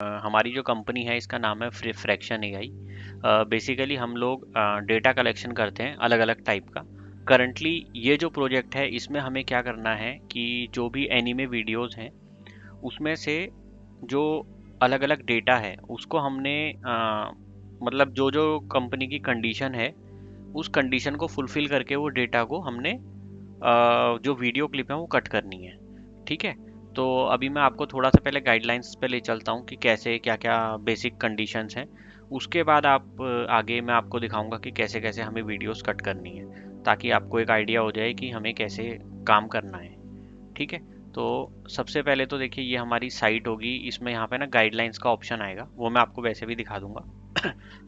हमारी जो कंपनी है इसका नाम है फ्रैक्शन एआई। बेसिकली हम लोग डेटा कलेक्शन करते हैं अलग अलग टाइप का। करंटली ये जो प्रोजेक्ट है इसमें हमें क्या करना है कि जो भी एनीमे वीडियोस हैं उसमें से जो अलग अलग डेटा है उसको हमने मतलब जो जो कंपनी की कंडीशन है उस कंडीशन को फुलफिल करके वो डेटा को हमने जो वीडियो क्लिप है वो कट करनी है। ठीक है। तो अभी मैं आपको थोड़ा सा पहले गाइडलाइंस पे ले चलता हूँ कि कैसे क्या क्या बेसिक कंडीशंस हैं। उसके बाद आप आगे मैं आपको दिखाऊंगा कि कैसे कैसे हमें वीडियोस कट करनी है, ताकि आपको एक आइडिया हो जाए कि हमें कैसे काम करना है। ठीक है। तो सबसे पहले तो देखिए ये हमारी साइट होगी, इसमें यहाँ पे ना गाइडलाइंस का ऑप्शन आएगा, वो मैं आपको वैसे भी दिखा दूंगा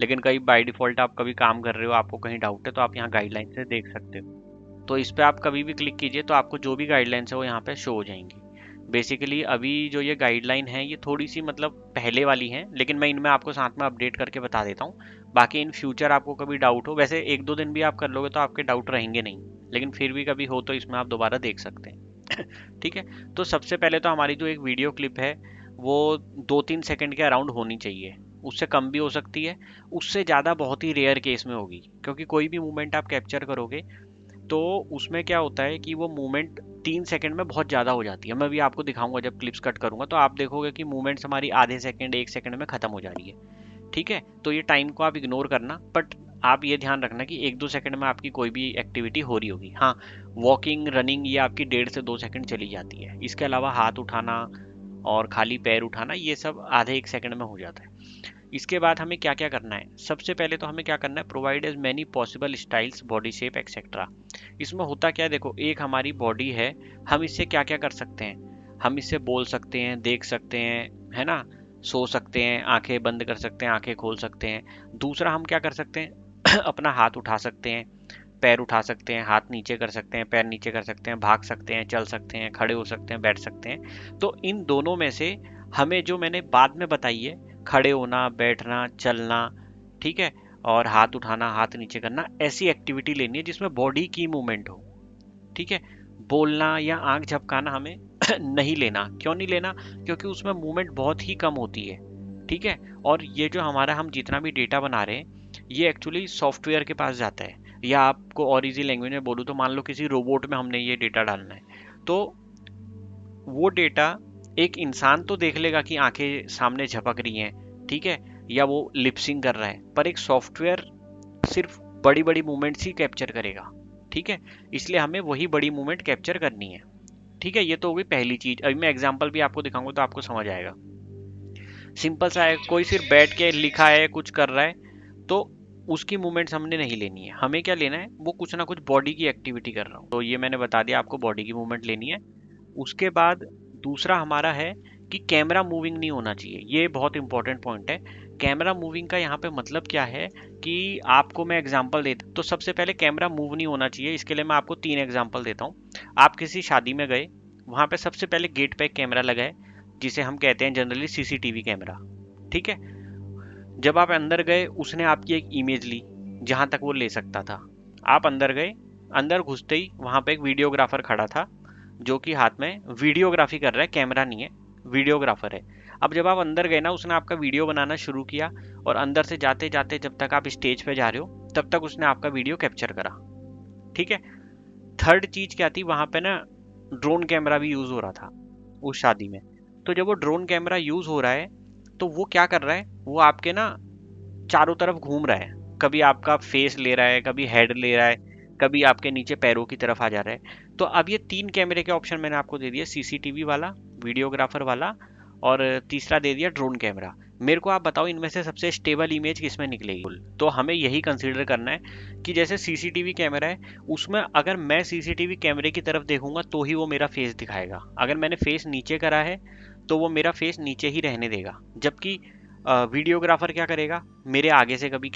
लेकिन कहीं बाय डिफ़ॉल्ट आप कभी काम कर रहे हो, आपको कहीं डाउट है, तो आप यहाँ गाइडलाइन से देख सकते हो। तो इस पे आप कभी भी क्लिक कीजिए तो आपको जो भी गाइडलाइंस है वो यहाँ पे शो हो जाएंगी। बेसिकली अभी जो ये गाइडलाइन है ये थोड़ी सी मतलब पहले वाली है, लेकिन मैं इनमें आपको साथ में अपडेट करके बता देता हूँ। बाकी इन फ्यूचर आपको कभी डाउट हो, वैसे एक दो दिन भी आप कर लोगे तो आपके डाउट रहेंगे नहीं, लेकिन फिर भी कभी हो तो इसमें आप दोबारा देख सकते हैं ठीक है। तो सबसे पहले तो हमारी जो एक वीडियो क्लिप है वो 2-3 सेकंड के अराउंड होनी चाहिए। उससे कम भी हो सकती है, उससे ज़्यादा बहुत ही रेयर केस में होगी, क्योंकि कोई भी मूवमेंट आप कैप्चर करोगे तो उसमें क्या होता है कि वो मूवमेंट 3 सेकंड में बहुत ज़्यादा हो जाती है। मैं भी आपको दिखाऊंगा जब क्लिप्स कट करूंगा तो आप देखोगे कि मूवमेंट्स हमारी आधे सेकंड 1 सेकंड में ख़त्म हो जा रही है। ठीक है। तो ये टाइम को आप इग्नोर करना, बट आप ये ध्यान रखना कि 1-2 सेकंड में आपकी कोई भी एक्टिविटी हो रही होगी। हाँ, वॉकिंग रनिंग ये आपकी 1.5 से 2 सेकंड चली जाती है। इसके अलावा हाथ उठाना और खाली पैर उठाना ये सब आधे 1 सेकंड में हो जाता है। इसके बाद हमें क्या क्या करना है, सबसे पहले तो हमें क्या करना है, provide as many possible styles body shape etcetera. इसमें होता क्या है, देखो एक हमारी बॉडी है, हम इससे क्या क्या कर सकते हैं, हम इससे बोल सकते हैं, देख सकते हैं, है ना, सो सकते हैं, आंखें बंद कर सकते हैं, आंखें खोल सकते हैं। दूसरा हम क्या कर सकते हैं अपना हाथ उठा सकते हैं, पैर उठा सकते हैं, हाथ नीचे कर सकते हैं, पैर नीचे कर सकते हैं, भाग सकते हैं, चल सकते हैं, खड़े हो सकते हैं, बैठ सकते हैं। तो इन दोनों में से हमें जो मैंने बाद में बताई है, खड़े होना, बैठना, चलना, ठीक है, और हाथ उठाना, हाथ नीचे करना, ऐसी एक्टिविटी लेनी है जिसमें बॉडी की मूवमेंट हो। ठीक है। बोलना या आंख झपकाना हमें नहीं लेना। क्यों नहीं लेना? क्योंकि उसमें मूवमेंट बहुत ही कम होती है। ठीक है। और ये जो हमारा हम जितना भी डेटा बना रहे हैं ये एक्चुअली सॉफ्टवेयर के पास जाता है, या आपको और इजी लैंग्वेज में बोलूँ तो मान लो किसी रोबोट में हमने ये डेटा डालना है, तो वो डेटा एक इंसान तो देख लेगा कि आंखें सामने झपक रही हैं, ठीक है, या वो लिपसिंग कर रहा है, पर एक सॉफ्टवेयर सिर्फ बड़ी बड़ी मूवमेंट्स ही कैप्चर करेगा। ठीक है। इसलिए हमें वही बड़ी मूवमेंट कैप्चर करनी है। ठीक है। ये तो हो गई पहली चीज। अभी मैं एग्जांपल भी आपको दिखाऊंगा तो आपको समझ आएगा। सिंपल सा है, कोई सिर्फ बैठ के लिखा है, कुछ कर रहा है, तो उसकी मूवमेंट्स हमने नहीं लेनी है। हमें क्या लेना है, वो कुछ ना कुछ बॉडी की एक्टिविटी कर रहा हूँ, तो ये मैंने बता दिया आपको, बॉडी की मूवमेंट लेनी है। उसके बाद दूसरा हमारा है कि कैमरा मूविंग नहीं होना चाहिए। ये बहुत इंपॉर्टेंट पॉइंट है। कैमरा मूविंग का यहाँ पे मतलब क्या है कि आपको मैं एग्जांपल देता, तो सबसे पहले कैमरा मूव नहीं होना चाहिए, इसके लिए मैं आपको 3 एग्जांपल देता हूँ। आप किसी शादी में गए, वहां पे सबसे पहले गेट पे एक कैमरा लगा है जिसे हम कहते हैं जनरली सीसीटीवी कैमरा। ठीक है। जब आप अंदर गए उसने आपकी एक इमेज ली जहां तक वो ले सकता था। आप अंदर गए, अंदर घुसते ही वहां पे एक वीडियोग्राफर खड़ा था जो कि हाथ में वीडियोग्राफी कर रहा है, कैमरा नहीं है, वीडियोग्राफर है। अब जब आप अंदर गए ना, उसने आपका वीडियो बनाना शुरू किया, और अंदर से जाते जाते जब तक आप स्टेज पे जा रहे हो तब तक उसने आपका वीडियो कैप्चर करा। ठीक है। थर्ड चीज क्या थी, वहां पे ना ड्रोन कैमरा भी यूज हो रहा था उस शादी में। तो जब वो ड्रोन कैमरा यूज हो रहा है तो वो क्या कर रहा है, वो आपके ना चारों तरफ घूम रहा है, कभी आपका फेस ले रहा है, कभी हेड ले रहा है, कभी आपके नीचे पैरों की तरफ आ जा रहा है। तो अब ये 3 कैमरे के ऑप्शन मैंने आपको दे दिए, सीसीटीवी वाला, वीडियोग्राफर वाला, और तीसरा दे दिया ड्रोन कैमरा। मेरे को आप बताओ इनमें से सबसे स्टेबल इमेज किसमें निकलेगी? तो हमें यही कंसीडर करना है कि जैसे सीसीटीवी कैमरा है, उसमें अगर मैं सीसीटीवी कैमरे की तरफ देखूंगा तो ही वो मेरा फेस दिखाएगा। अगर मैंने फेस नीचे करा है तो वो मेरा फेस नीचे ही रहने देगा। जबकि वीडियोग्राफर क्या करेगा, मेरे आगे से कभी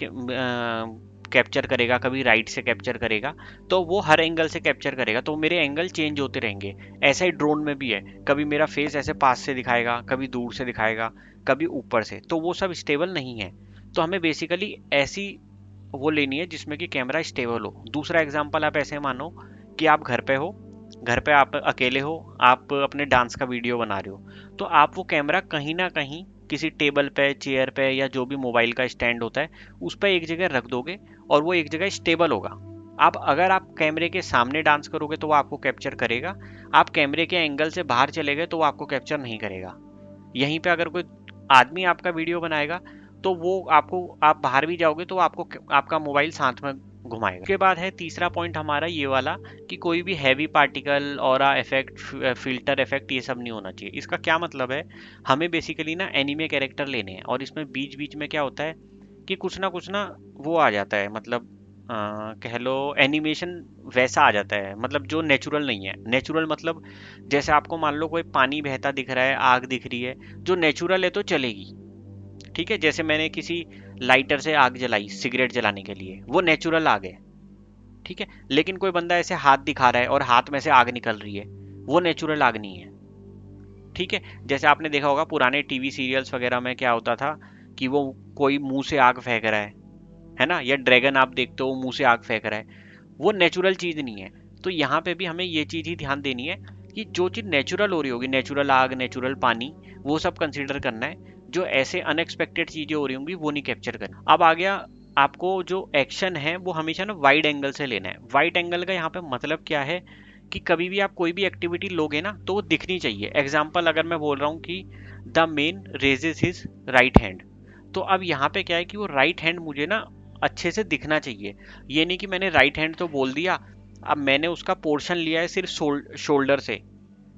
कैप्चर करेगा, कभी राइट से कैप्चर करेगा, तो वो हर एंगल से कैप्चर करेगा, तो मेरे एंगल चेंज होते रहेंगे। ऐसा ही ड्रोन में भी है, कभी मेरा फेस ऐसे पास से दिखाएगा, कभी दूर से दिखाएगा, कभी ऊपर से, तो वो सब स्टेबल नहीं है। तो हमें बेसिकली ऐसी वो लेनी है जिसमें कि कैमरा स्टेबल हो। दूसरा एग्जांपल आप ऐसे मानो कि आप घर पे हो, घर पे आप अकेले हो, आप अपने डांस का वीडियो बना रहे हो, तो आप वो कैमरा कहीं ना कहीं किसी टेबल पे, चेयर पे, या जो भी मोबाइल का स्टैंड होता है उस पर एक जगह रख दोगे और वो एक जगह स्टेबल होगा। आप अगर आप कैमरे के सामने डांस करोगे तो वो आपको कैप्चर करेगा, आप कैमरे के एंगल से बाहर चले गए तो वो आपको कैप्चर नहीं करेगा। यहीं पे अगर कोई आदमी आपका वीडियो बनाएगा तो वो आपको, आप बाहर भी जाओगे तो आपको आपका मोबाइल साथ में घुमाएगा। उसके बाद है तीसरा पॉइंट हमारा ये वाला कि कोई भी heavy particle, aura effect, filter effect, ये सब नहीं होना चाहिए। इसका क्या मतलब है, हमें बेसिकली ना एनीमे कैरेक्टर लेने हैं और इसमें बीच बीच में क्या होता है कि कुछ ना वो आ जाता है, मतलब कह लो एनिमेशन वैसा आ जाता है, मतलब जो नेचुरल नहीं है। नेचुरल मतलब जैसे आपको मान लो कोई पानी बहता दिख रहा है, आग दिख रही है, जो नेचुरल है तो चलेगी, ठीक है। जैसे मैंने किसी लाइटर से आग जलाई सिगरेट जलाने के लिए, वो नेचुरल आग है, ठीक है। लेकिन कोई बंदा ऐसे हाथ दिखा रहा है और हाथ में से आग निकल रही है, वो नेचुरल आग नहीं है, ठीक है। जैसे आपने देखा होगा पुराने टीवी सीरियल्स वगैरह में क्या होता था कि वो कोई मुंह से आग फेंक रहा है ना, या ड्रैगन आप देखते हो मुंह से आग फेंक रहा है, वो नेचुरल चीज नहीं है। तो यहाँ पे भी हमें ये चीज ही ध्यान देनी है कि जो चीज नेचुरल हो रही होगी, नेचुरल आग, नेचुरल पानी, वो सब कंसीडर करना है। जो ऐसे अनएक्सपेक्टेड चीजें हो रही होंगी वो नहीं कैप्चर करना। अब आ गया, आपको जो एक्शन है वो हमेशा ना वाइड एंगल से लेना है। वाइड एंगल का यहाँ पे मतलब क्या है कि कभी भी आप कोई भी एक्टिविटी लोगे ना तो वो दिखनी चाहिए। एग्जाम्पल अगर मैं बोल रहा हूँ कि the man raises his right hand, तो अब यहाँ पे क्या है कि वो राइट हैंड मुझे ना अच्छे से दिखना चाहिए। ये नहीं कि मैंने राइट हैंड तो बोल दिया, अब मैंने उसका पोर्शन लिया है सिर्फ शोल्डर से,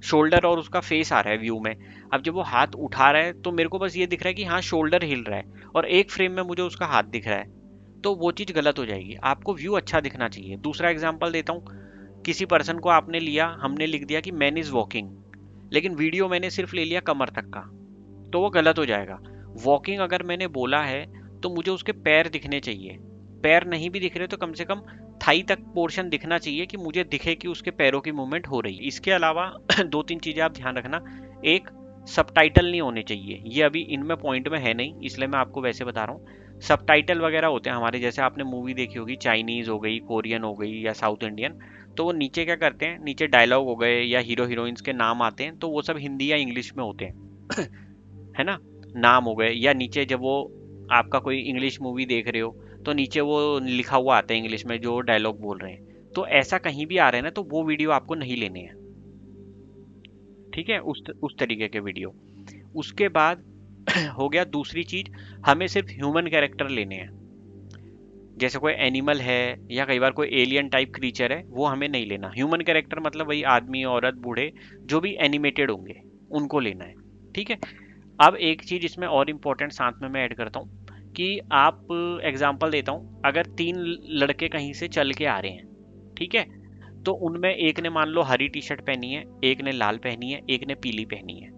शोल्डर और उसका फेस आ रहा है व्यू में। अब जब वो हाथ उठा रहा है तो मेरे को बस ये दिख रहा है कि हाँ शोल्डर हिल रहा है और एक फ्रेम में मुझे उसका हाथ दिख रहा है, तो वो चीज़ गलत हो जाएगी। आपको व्यू अच्छा दिखना चाहिए। दूसरा एग्जाम्पल देता हूँ, किसी पर्सन को आपने लिया, हमने लिख दिया कि मैन इज वॉकिंग, लेकिन वीडियो मैंने सिर्फ ले लिया कमर तक का, तो वो गलत हो जाएगा। वॉकिंग अगर मैंने बोला है तो मुझे उसके पैर दिखने चाहिए, पैर नहीं भी दिख रहे तो कम से कम थाई तक पोर्शन दिखना चाहिए कि मुझे दिखे कि उसके पैरों की मूवमेंट हो रही है। इसके अलावा दो तीन चीजें आप ध्यान रखना। एक, सबटाइटल नहीं होने चाहिए, ये अभी इनमें पॉइंट में है नहीं इसलिए मैं आपको वैसे बता रहा हूँ। सबटाइटल वगैरह होते हैं हमारे, जैसे आपने मूवी देखी होगी, चाइनीज हो गई, कोरियन हो गई या साउथ इंडियन, तो वो नीचे क्या करते हैं, नीचे डायलॉग हो गए या हीरो हीरोइंस के नाम आते हैं तो वो सब हिंदी या इंग्लिश में होते हैं है ना, नाम हो गए, या नीचे जब वो आपका कोई इंग्लिश मूवी देख रहे हो तो नीचे वो लिखा हुआ आता है इंग्लिश में जो डायलॉग बोल रहे हैं। तो ऐसा कहीं भी आ रहा है ना तो वो वीडियो आपको नहीं लेने हैं, ठीक है, उस तरीके के वीडियो। उसके बाद हो गया दूसरी चीज, हमें सिर्फ ह्यूमन कैरेक्टर लेने हैं। जैसे कोई एनिमल है या कई बार कोई एलियन टाइप क्रीचर है, वो हमें नहीं लेना। ह्यूमन कैरेक्टर मतलब वही आदमी, औरत, बूढ़े, जो भी एनिमेटेड होंगे उनको लेना है, ठीक है। अब एक चीज इसमें और इम्पोर्टेंट साथ में मैं ऐड करता हूँ कि आप, एग्जांपल देता हूँ, अगर तीन लड़के कहीं से चल के आ रहे हैं, ठीक है, तो उनमें एक ने मान लो हरी टी शर्ट पहनी है, एक ने लाल पहनी है, एक ने पीली पहनी है,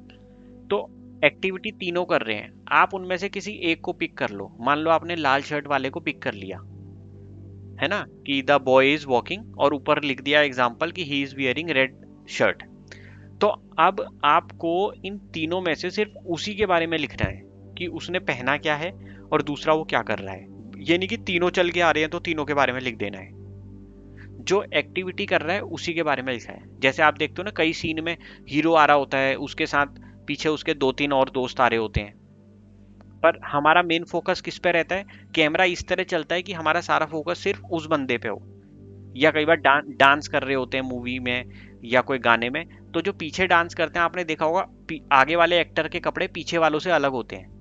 तो एक्टिविटी तीनों कर रहे हैं, आप उनमें से किसी एक को पिक कर लो। मान लो आपने लाल शर्ट वाले को पिक कर लिया, है ना, कि द बॉय इज वॉकिंग, और ऊपर लिख दिया एग्जाम्पल कि he is wearing red shirt. तो अब आपको इन तीनों में से सिर्फ उसी के बारे में लिखना है कि उसने पहना क्या है और दूसरा वो क्या कर रहा है। ये नहीं कि तीनों चल के आ रहे हैं तो तीनों के बारे में लिख देना है, जो एक्टिविटी कर रहा है उसी के बारे में लिखा है। जैसे आप देखते हो ना कई सीन में हीरो आ रहा होता है, उसके साथ पीछे उसके दो तीन और दोस्त आ रहे होते हैं, पर हमारा मेन फोकस किस पे रहता है, कैमरा इस तरह चलता है कि हमारा सारा फोकस सिर्फ उस बंदे पे हो। या कई बार डांस कर रहे होते हैं मूवी में या कोई गाने में, तो जो पीछे डांस करते हैं आपने देखा होगा, आगे वाले एक्टर के कपड़े पीछे वालों से अलग होते हैं।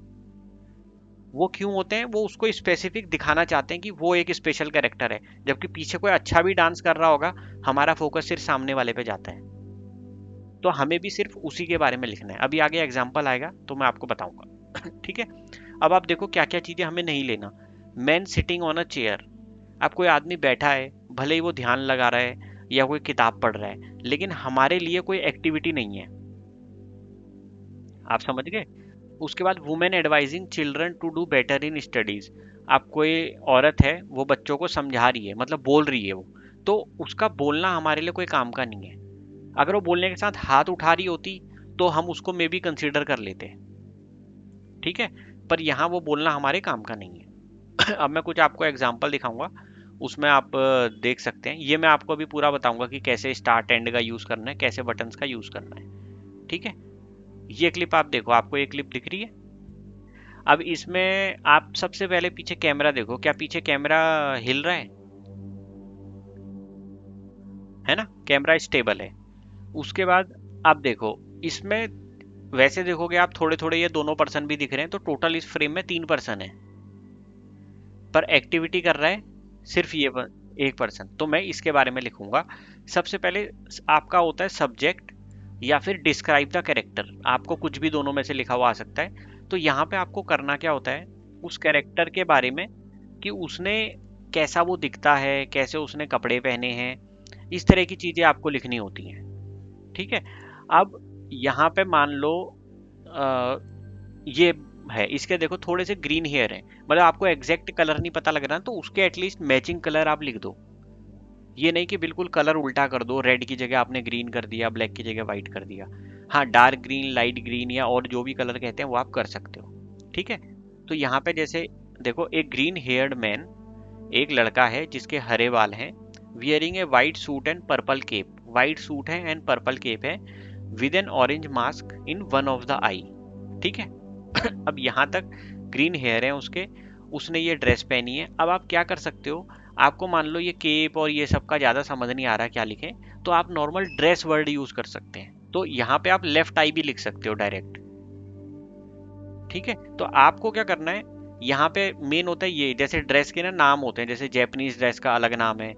वो क्यों होते हैं, वो उसको स्पेसिफिक दिखाना चाहते हैं कि वो एक स्पेशल कैरेक्टर है, जबकि पीछे कोई अच्छा भी डांस कर रहा होगा, हमारा फोकस सिर्फ सामने वाले पे जाता है। तो हमें भी सिर्फ उसी के बारे में लिखना है। अभी आगे एग्जाम्पल आएगा तो मैं आपको बताऊंगा ठीक है। अब आप देखो क्या क्या चीजें हमें नहीं लेना। Man sitting on a chair, अब कोई आदमी बैठा है, भले ही वो ध्यान लगा रहा है या कोई किताब पढ़ रहा है, लेकिन हमारे लिए कोई एक्टिविटी नहीं है, आप समझ गए। उसके बाद women advising children to do better in studies, आप कोई औरत है वो बच्चों को समझा रही है, मतलब बोल रही है वो, तो उसका बोलना हमारे लिए कोई काम का नहीं है। अगर वो बोलने के साथ हाथ उठा रही होती तो हम उसको मे बी कंसिडर कर लेते, ठीक है, पर यहाँ वो बोलना हमारे काम का नहीं है अब मैं कुछ आपको एग्जांपल दिखाऊंगा, उसमें आप देख सकते हैं। ये मैं आपको अभी पूरा बताऊंगा कि कैसे स्टार्ट एंड का यूज करना है, कैसे बटन्स का यूज करना है, ठीक है। ये क्लिप आप देखो, आपको ये क्लिप दिख रही है, अब इसमें आप सबसे पहले पीछे कैमरा देखो, क्या पीछे कैमरा हिल रहा है ना? कैमरा स्टेबल है। उसके बाद आप देखो इसमें, वैसे देखोगे आप थोड़े थोड़े ये दोनों पर्सन भी दिख रहे हैं, तो टोटल इस फ्रेम में 3 पर्सन है, पर एक्टिविटी कर रहा है सिर्फ ये एक पर्सन। तो मैं इसके बारे में लिखूंगा। सबसे पहले आपका होता है सब्जेक्ट या फिर डिस्क्राइब द कैरेक्टर, आपको कुछ भी दोनों में से लिखा हुआ आ सकता है। तो यहाँ पे आपको करना क्या होता है, उस कैरेक्टर के बारे में कि उसने कैसा वो दिखता है, कैसे उसने कपड़े पहने हैं, इस तरह की चीजें आपको लिखनी होती हैं। ठीक है। अब यहाँ पे मान लो ये है, इसके देखो थोड़े से ग्रीन हेयर है, मतलब आपको एग्जैक्ट कलर नहीं पता लग रहा, तो उसके एटलीस्ट मैचिंग कलर आप लिख दो। ये नहीं कि बिल्कुल कलर उल्टा कर दो, रेड की जगह आपने ग्रीन कर दिया, ब्लैक की जगह व्हाइट कर दिया। हाँ, डार्क ग्रीन, लाइट ग्रीन या और जो भी कलर कहते हैं वो आप कर सकते हो। ठीक है। तो यहाँ पे जैसे देखो, एक ग्रीन हेयर्ड मैन, एक लड़का है जिसके हरे बाल हैं, wearing a white suit and purple cape, white suit है एंड पर्पल केप है, with an orange mask in one of the eye. ठीक है। अब यहाँ तक ग्रीन हेयर है उसके, उसने ये ड्रेस पहनी है। अब आप क्या कर सकते हो, आपको मान लो ये केप और ये सब का ज़्यादा समझ नहीं आ रहा क्या लिखें, तो आप नॉर्मल ड्रेस वर्ड यूज़ कर सकते हैं। तो यहाँ पे आप लेफ्ट आई भी लिख सकते हो डायरेक्ट। ठीक है। तो आपको क्या करना है, यहाँ पे मेन होता है ये, जैसे ड्रेस के ना नाम होते हैं, जैसे जैपनीज ड्रेस का अलग नाम है।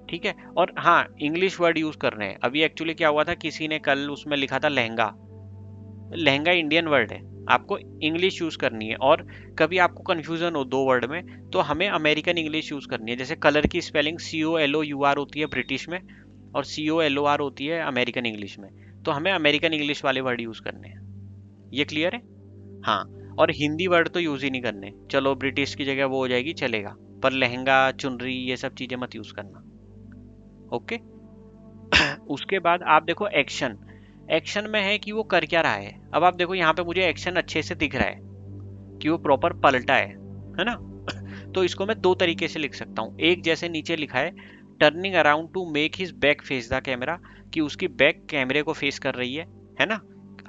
ठीक है। और हाँ, इंग्लिश वर्ड यूज़ करने हैं। अभी एक्चुअली क्या हुआ था, किसी ने कल उसमें लिखा था लहंगा, लहंगा इंडियन वर्ड है, आपको इंग्लिश यूज करनी है। और कभी आपको कंफ्यूजन हो दो वर्ड में, तो हमें अमेरिकन इंग्लिश यूज करनी है। जैसे कलर की स्पेलिंग COLOUR होती है ब्रिटिश में, और COLOR होती है अमेरिकन इंग्लिश में, तो हमें अमेरिकन इंग्लिश वाले वर्ड यूज करने हैं। ये क्लियर है? हाँ। और हिंदी वर्ड तो यूज ही नहीं करने, चलो ब्रिटिश की जगह वो हो जाएगी चलेगा, पर लहंगा, चुनरी, ये सब चीजें मत यूज करना। ओके। उसके बाद आप देखो एक्शन, एक्शन में है कि वो कर क्या रहा है। अब आप देखो यहाँ पे मुझे एक्शन अच्छे से दिख रहा है कि वो प्रॉपर पलटा है ना? तो इसको मैं दो तरीके से लिख सकता हूँ। एक, जैसे नीचे लिखा है, turning around two make his back face the camera, कि उसकी बैक कैमरे को फेस कर रही है ना?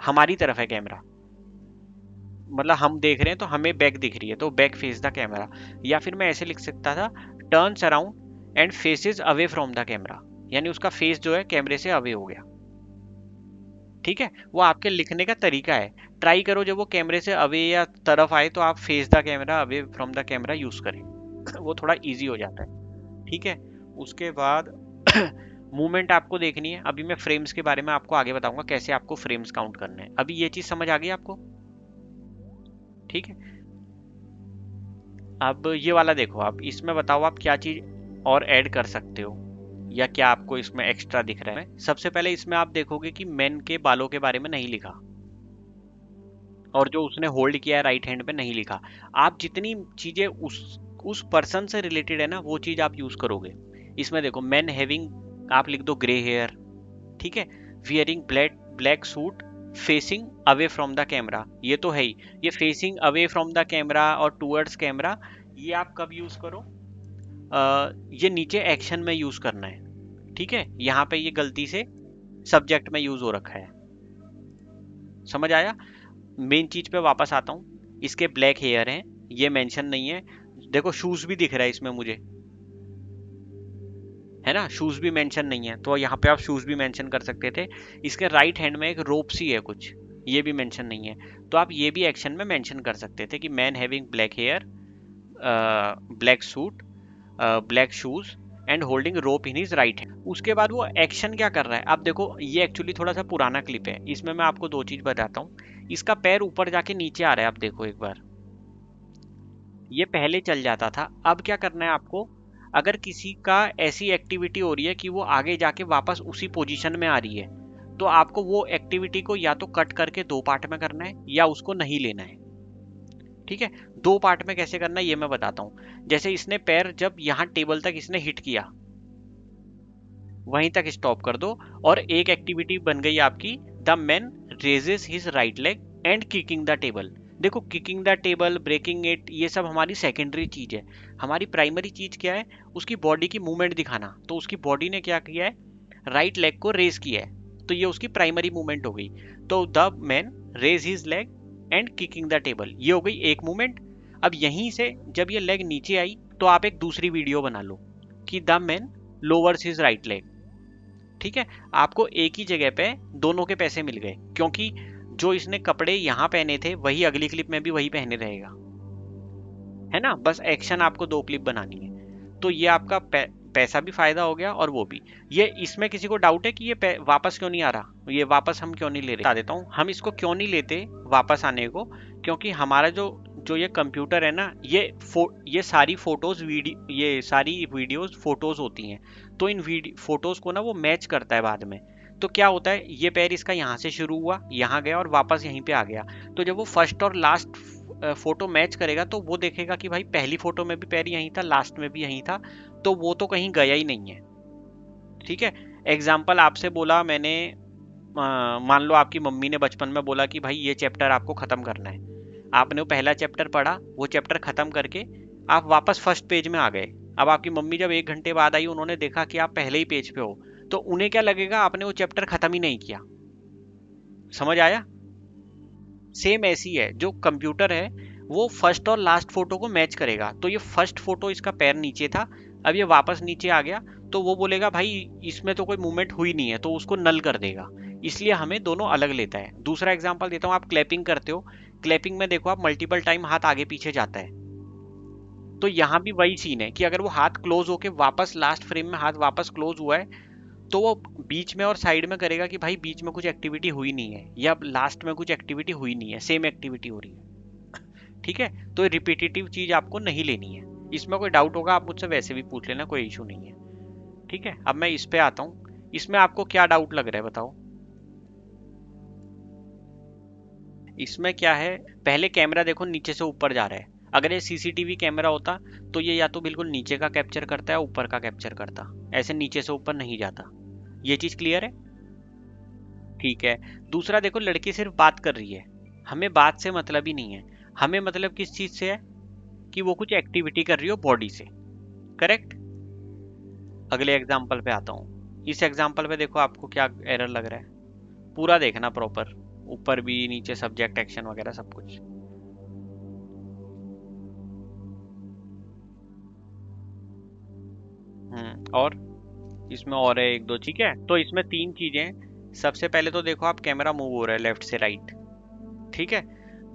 हमारी तरफ है कैमरा, मतलब हम देख रहे हैं तो हमें बैक दिख रही है, तो बैक फेस द कैमरा। या फिर मैं ऐसे लिख सकता था, turns around and faces away from the camera, यानी उसका फेस जो है कैमरे से अवे हो गया। ठीक है। वो आपके लिखने का तरीका है। ट्राई करो जब वो कैमरे से अवे या तरफ आए तो आप face the camera, away from the camera use करें, वो थोड़ा इजी हो जाता है। ठीक है। उसके बाद मूवमेंट आपको देखनी है। अभी मैं फ्रेम्स के बारे में आपको आगे बताऊंगा, कैसे आपको फ्रेम्स काउंट करने हैं। अभी ये चीज समझ आ गई आपको? ठीक है। अब ये वाला देखो, आप इसमें बताओ आप क्या चीज और ऐड कर सकते हो, या क्या आपको इसमें एक्स्ट्रा दिख रहा है। सबसे पहले इसमें आप देखोगे कि मैन के बालों के बारे में नहीं लिखा, और जो उसने होल्ड किया है राइट हैंड पे नहीं लिखा। आप जितनी चीजें उस पर्सन से रिलेटेड है ना, वो चीज आप यूज करोगे। इसमें देखो, मैन हैविंग आप लिख दो ग्रे हेयर। ठीक है। Wearing black black suit, facing away from the camera, ये तो है ही। ये facing away from the camera और टूवर्ड्स कैमरा, ये आप कब यूज करो, ये नीचे एक्शन में यूज करना है। ठीक है। यहाँ पे ये गलती से सब्जेक्ट में यूज हो रखा है। समझ आया? मेन चीज पे वापस आता हूँ। इसके ब्लैक हेयर हैं, ये मेंशन नहीं है। देखो शूज भी दिख रहा है इसमें मुझे, है ना? शूज भी मेंशन नहीं है, तो यहाँ पे आप शूज भी मेंशन कर सकते थे। इसके राइट हैंड में एक रोप सी है कुछ, ये भी मेंशन नहीं है, तो आप ये भी एक्शन में मेंशन कर सकते थे कि man having black hair, black suit, black shoes and holding rope in his right hand. उसके बाद वो एक्शन क्या कर रहा है, आप देखो ये एक्चुअली थोड़ा सा पुराना क्लिप है, इसमें मैं आपको दो चीज बताता हूँ। इसका पैर ऊपर जाके नीचे आ रहा है, आप देखो एक बार, ये पहले चल जाता था। अब क्या करना है आपको, अगर किसी का ऐसी एक्टिविटी हो रही है कि वो आगे जाके वापस उसी पोजीशन में आ रही है, तो आपको वो एक्टिविटी को या तो कट करके दो पार्ट में करना है, या उसको नहीं लेना है। ठीक है। दो पार्ट में कैसे करना है ये मैं बताता हूँ। जैसे इसने पैर जब यहाँ टेबल तक इसने हिट किया, वहीं तक स्टॉप कर दो, और एक एक्टिविटी बन गई आपकी, the man raises his right leg and kicking the table. देखो kicking the table, breaking it, ये सब हमारी सेकेंडरी चीज है। हमारी प्राइमरी चीज क्या है, उसकी बॉडी की मूवमेंट दिखाना। तो उसकी बॉडी ने क्या किया है, राइट लेग को रेज किया है, तो ये उसकी प्राइमरी मूवमेंट हो गई। तो the man raise his leg and kicking the table. ये हो गई एक मूवमेंट। अब यहीं से जब ये लेग नीचे आई तो आप एक दूसरी वीडियो बना लो कि the man lowers his right leg. ठीक है, आपको एक ही जगह पे दोनों के पैसे मिल गए, क्योंकि जो इसने कपड़े यहां पहने थे वही अगली क्लिप में भी वही पहने रहेगा, है ना। बस एक्शन आपको 2 क्लिप बनानी है, तो ये आपका पैसा भी फायदा हो गया और वो भी। ये इसमें किसी को डाउट है कि ये वापस क्यों नहीं आ रहा, ये वापस हम क्यों नहीं ले रहे, बता देता हूँ। हम इसको क्यों नहीं लेते वापस आने को, क्योंकि हमारा जो जो ये कंप्यूटर है ना, ये सारी फोटोज ये सारी वीडियोस फोटोज होती हैं, तो इन फोटोज को ना वो मैच करता है बाद में। तो क्या होता है, ये पैर इसका यहाँ से शुरू हुआ, यहाँ गया और वापस यहीं पे आ गया। तो जब वो फर्स्ट और लास्ट फोटो मैच करेगा तो वो देखेगा कि भाई पहली फोटो में भी पैर यहीं था, लास्ट में भी यहीं था, तो वो तो कहीं गया ही नहीं है। ठीक है, एग्जाम्पल आपसे बोला मैंने, मान लो आपकी मम्मी ने बचपन में बोला कि भाई ये चैप्टर आपको खत्म करना है। आपने वो पहला चैप्टर पढ़ा, वो चैप्टर खत्म करके आप वापस फर्स्ट पेज में आ गए। अब आपकी मम्मी जब 1 घंटे बाद आई, उन्होंने देखा कि आप पहले ही पेज पे हो, तो उन्हें क्या लगेगा, आपने वो चैप्टर खत्म ही नहीं किया। समझ आया। सेम ऐसी है, जो कंप्यूटर है वो फर्स्ट और लास्ट फोटो को मैच करेगा। तो ये फर्स्ट फोटो इसका पैर नीचे था, अब ये वापस नीचे आ गया, तो वो बोलेगा भाई इसमें तो कोई मूवमेंट हुई नहीं है, तो उसको नल कर देगा। इसलिए हमें दोनों अलग लेता है। दूसरा एग्जांपल देता हूँ, आप क्लैपिंग करते हो, क्लैपिंग में देखो आप मल्टीपल टाइम हाथ आगे पीछे जाता है, तो यहाँ भी वही सीन है कि अगर वो हाथ क्लोज होके वापस लास्ट फ्रेम में हाथ वापस क्लोज हुआ है, तो वो बीच में और साइड में करेगा कि भाई बीच में कुछ एक्टिविटी हुई नहीं है या लास्ट में कुछ एक्टिविटी हुई नहीं है, सेम एक्टिविटी हो रही है। ठीक है, तो रिपीटेटिव चीज आपको नहीं लेनी है। इसमें कोई डाउट होगा आप मुझसे वैसे भी पूछ लेना, कोई इशू नहीं है। ठीक है, अब मैं इस पे आता हूँ। इसमें आपको क्या डाउट लग रहा है बताओ। इसमें क्या है, पहले कैमरा देखो नीचे से ऊपर जा रहा है। अगर ये सीसीटीवी कैमरा होता तो ये या तो बिल्कुल नीचे का कैप्चर करता है, ऊपर का कैप्चर करता, ऐसे नीचे से ऊपर नहीं जाता। ये चीज क्लियर है। ठीक है, दूसरा देखो, लड़की सिर्फ बात कर रही है, हमें बात से मतलब ही नहीं है। हमें मतलब किस चीज से है, कि वो कुछ एक्टिविटी कर रही हो बॉडी से। करेक्ट। अगले एग्जाम्पल पे आता हूँ। इस एग्जाम्पल पे देखो आपको क्या एरर लग रहा है, पूरा देखना प्रॉपर, ऊपर भी नीचे सब्जेक्ट एक्शन वगैरह सब कुछ। और इसमें और है 1-2, ठीक है। तो इसमें 3 चीजें। सबसे पहले तो देखो आप कैमरा मूव हो रहा है लेफ्ट से राइट, ठीक है।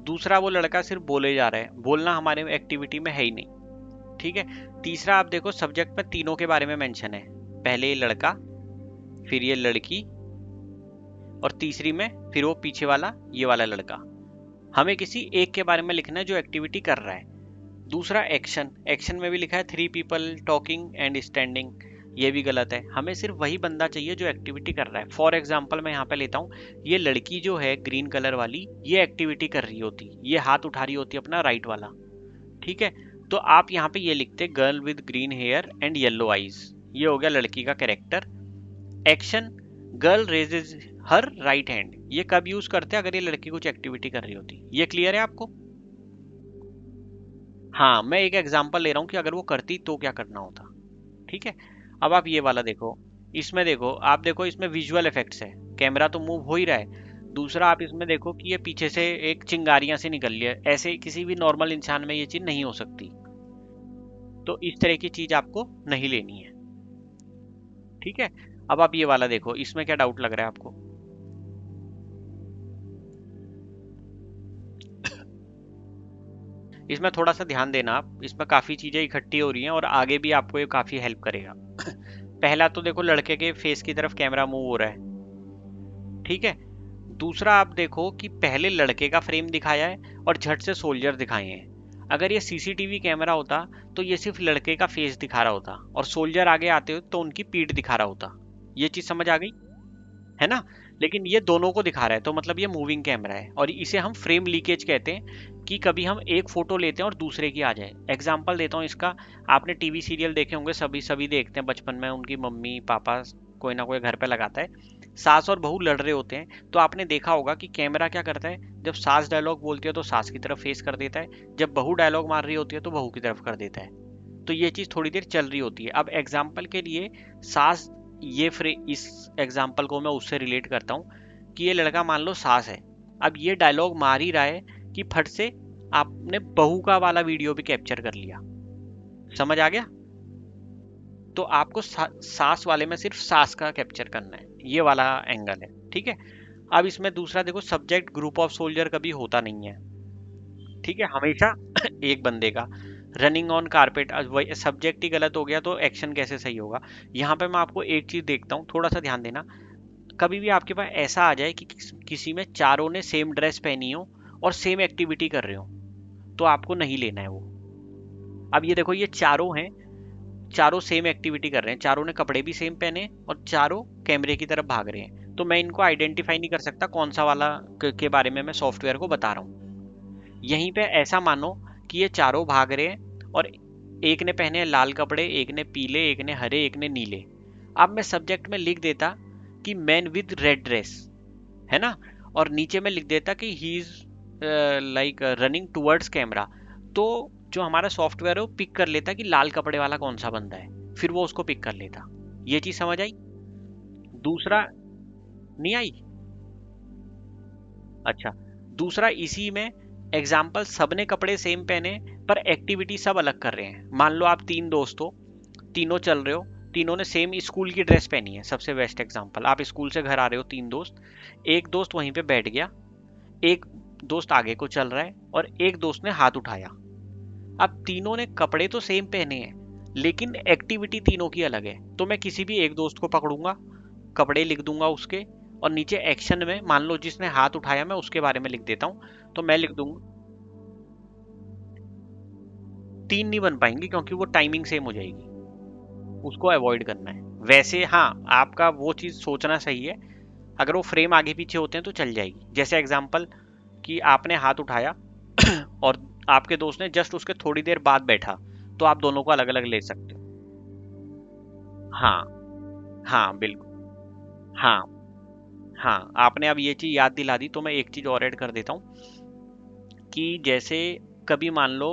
दूसरा वो लड़का सिर्फ बोले जा रहा है, बोलना हमारे एक्टिविटी में है ही नहीं, ठीक है। तीसरा आप देखो सब्जेक्ट में तीनों के बारे में मेंशन है, पहले ये लड़का, फिर ये लड़की, और तीसरी में फिर वो पीछे वाला ये वाला लड़का। हमें किसी एक के बारे में लिखना है जो एक्टिविटी कर रहा है। दूसरा एक्शन, एक्शन में भी लिखा है 3 पीपल टॉकिंग एंड स्टैंडिंग, ये भी गलत है। हमें सिर्फ वही बंदा चाहिए जो एक्टिविटी कर रहा है। फॉर एग्जाम्पल मैं यहाँ पे लेता हूँ, ये लड़की जो है ग्रीन कलर वाली, ये एक्टिविटी कर रही होती, ये हाथ उठा रही होती अपना राइट वाला, ठीक है। तो आप यहाँ पे ये लिखते girl with green hair and yellow eyes, ये हो गया लड़की का character. Action, girl raises her right hand, ये कब यूज करते हैं, अगर ये लड़की कुछ एक्टिविटी कर रही होती। ये क्लियर है आपको। हाँ, मैं एक एग्जांपल ले रहा हूँ कि अगर वो करती तो क्या करना होता, ठीक है। अब आप ये वाला देखो, इसमें देखो, आप देखो इसमें विजुअल इफेक्ट्स है, कैमरा तो मूव हो ही रहा है। दूसरा आप इसमें देखो कि ये पीछे से एक चिंगारियां से निकल रही है, ऐसे किसी भी नॉर्मल इंसान में ये चीज नहीं हो सकती। तो इस तरह की चीज आपको नहीं लेनी है, ठीक है। अब आप ये वाला देखो, इसमें क्या डाउट लग रहा है आपको। इसमें थोड़ा सा ध्यान देना आप, इसमें काफी चीजें इकट्ठी हो रही हैं और आगे भी आपको ये काफी हेल्प करेगा। पहला तो देखो लड़के के फेस की तरफ कैमरा मूव हो रहा है, ठीक है। दूसरा आप देखो कि पहले लड़के का फ्रेम दिखाया है और झट से सोल्जर दिखाए हैं। अगर ये सीसीटीवी कैमरा होता तो ये सिर्फ लड़के का फेस दिखा रहा होता और सोल्जर आगे आते हो तो उनकी पीठ दिखा रहा होता। ये चीज समझ आ गई है ना। लेकिन ये दोनों को दिखा रहा है, तो मतलब ये मूविंग कैमरा है, और इसे हम फ्रेम लीकेज कहते हैं, कि कभी हम एक फोटो लेते हैं और दूसरे की आ जाए। एग्जाम्पल देता हूँ इसका, आपने टीवी सीरियल देखे होंगे, सभी सभी देखते हैं बचपन में, उनकी मम्मी पापा कोई ना कोई घर पे लगाता है। सास और बहू लड़ रहे होते हैं, तो आपने देखा होगा कि कैमरा क्या करता है, जब सास डायलॉग बोलती है तो सास की तरफ फेस कर देता है, जब बहू डायलॉग मार रही होती है तो बहू की तरफ कर देता है। तो ये चीज थोड़ी देर चल रही होती है। अब एग्जाम्पल के लिए सास, इस एग्जाम्पल को मैं उससे रिलेट करता हूँ कि ये लड़का मान लो सास है, अब ये डायलॉग मार ही रहा है कि फट से आपने बहू का वाला वीडियो भी कैप्चर कर लिया। समझ आ गया? तो आपको सास वाले में सिर्फ सास का कैप्चर करना है, ये वाला एंगल है। ठीक है, अब इसमें दूसरा देखो, सब्जेक्ट ग्रुप ऑफ सोल्जर कभी होता नहीं है। ठीक है, हमेशा एक बंदे का। रनिंग ऑन कारपेट, वही सब्जेक्ट ही गलत हो गया तो एक्शन कैसे सही होगा? यहाँ पे मैं आपको एक चीज देखता हूँ, थोड़ा सा ध्यान देना। कभी भी आपके पास ऐसा आ जाए कि किसी में चारों ने सेम ड्रेस पहनी हो और सेम एक्टिविटी कर रहे हो, तो आपको नहीं लेना है वो। अब ये देखो, ये चारों हैं, चारों सेम एक्टिविटी कर रहे हैं, चारों ने कपड़े भी सेम पहने और चारों कैमरे की तरफ भाग रहे हैं, तो मैं इनको आइडेंटिफाई नहीं कर सकता कौन सा वाला के बारे में मैं सॉफ्टवेयर को बता रहा हूँ। यहीं पे ऐसा मानो कि ये चारों भाग रहे हैं और एक ने पहने लाल कपड़े, एक ने पीले, एक ने हरे, एक ने नीले। अब मैं सब्जेक्ट में लिख देता कि मैन विद रेड ड्रेस, है ना, और नीचे में लिख देता कि he is like running towards camera, तो जो हमारा सॉफ्टवेयर है वो पिक कर लेता कि लाल कपड़े वाला कौन सा बंदा है, फिर वो उसको पिक कर लेता। ये चीज समझ आई? दूसरा, नहीं आई? अच्छा, दूसरा इसी में एग्जाम्पल, सबने कपड़े सेम पहने पर एक्टिविटी सब अलग कर रहे हैं। मान लो आप तीन दोस्त हो, तीनों चल रहे हो, तीनों ने सेम स्कूल की ड्रेस पहनी है। सबसे बेस्ट एग्जाम्पल, आप स्कूल से घर आ रहे हो तीन दोस्त, एक दोस्त वहीं पे बैठ गया, एक दोस्त आगे को चल रहा है और एक दोस्त ने हाथ उठाया। अब तीनों ने कपड़े तो सेम पहने हैं लेकिन एक्टिविटी तीनों की अलग है, तो मैं किसी भी एक दोस्त को पकड़ूंगा, कपड़े लिख दूंगा उसके, और नीचे एक्शन में मान लो जिसने हाथ उठाया मैं उसके बारे में लिख देता हूं, तो मैं लिख दूंगा। तीन नहीं बन पाएंगे क्योंकि वो टाइमिंग सेम हो जाएगी, उसको अवॉइड करना है। वैसे हाँ, आपका वो चीज सोचना सही है, अगर वो फ्रेम आगे पीछे होते हैं तो चल जाएगी। जैसे एग्जाम्पल कि आपने हाथ उठाया और आपके दोस्त ने जस्ट उसके थोड़ी देर बाद बैठा, तो आप दोनों को अलग अलग ले सकते हो। हाँ, हाँ बिल्कुल। हाँ, हाँ आपने अब ये चीज याद दिला दी, तो मैं एक चीज और ऐड कर देता हूँ कि जैसे कभी मान लो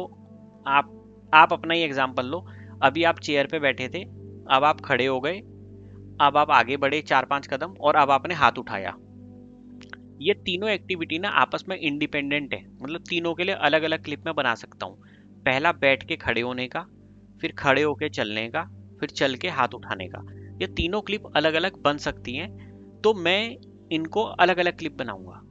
आप अपना ही एग्जांपल लो। अभी आप चेयर पे बैठे थे, अब आप खड़े हो गए, अब आप आगे बढ़े चार पांच कदम और अब आपने हाथ उठाया। ये तीनों एक्टिविटी ना आपस में इंडिपेंडेंट है, मतलब तीनों के लिए अलग अलग क्लिप में बना सकता हूँ। पहला बैठ के खड़े होने का, फिर खड़े होके चलने का, फिर चल के हाथ उठाने का। ये तीनों क्लिप अलग अलग बन सकती हैं, तो मैं इनको अलग अलग क्लिप बनाऊंगा।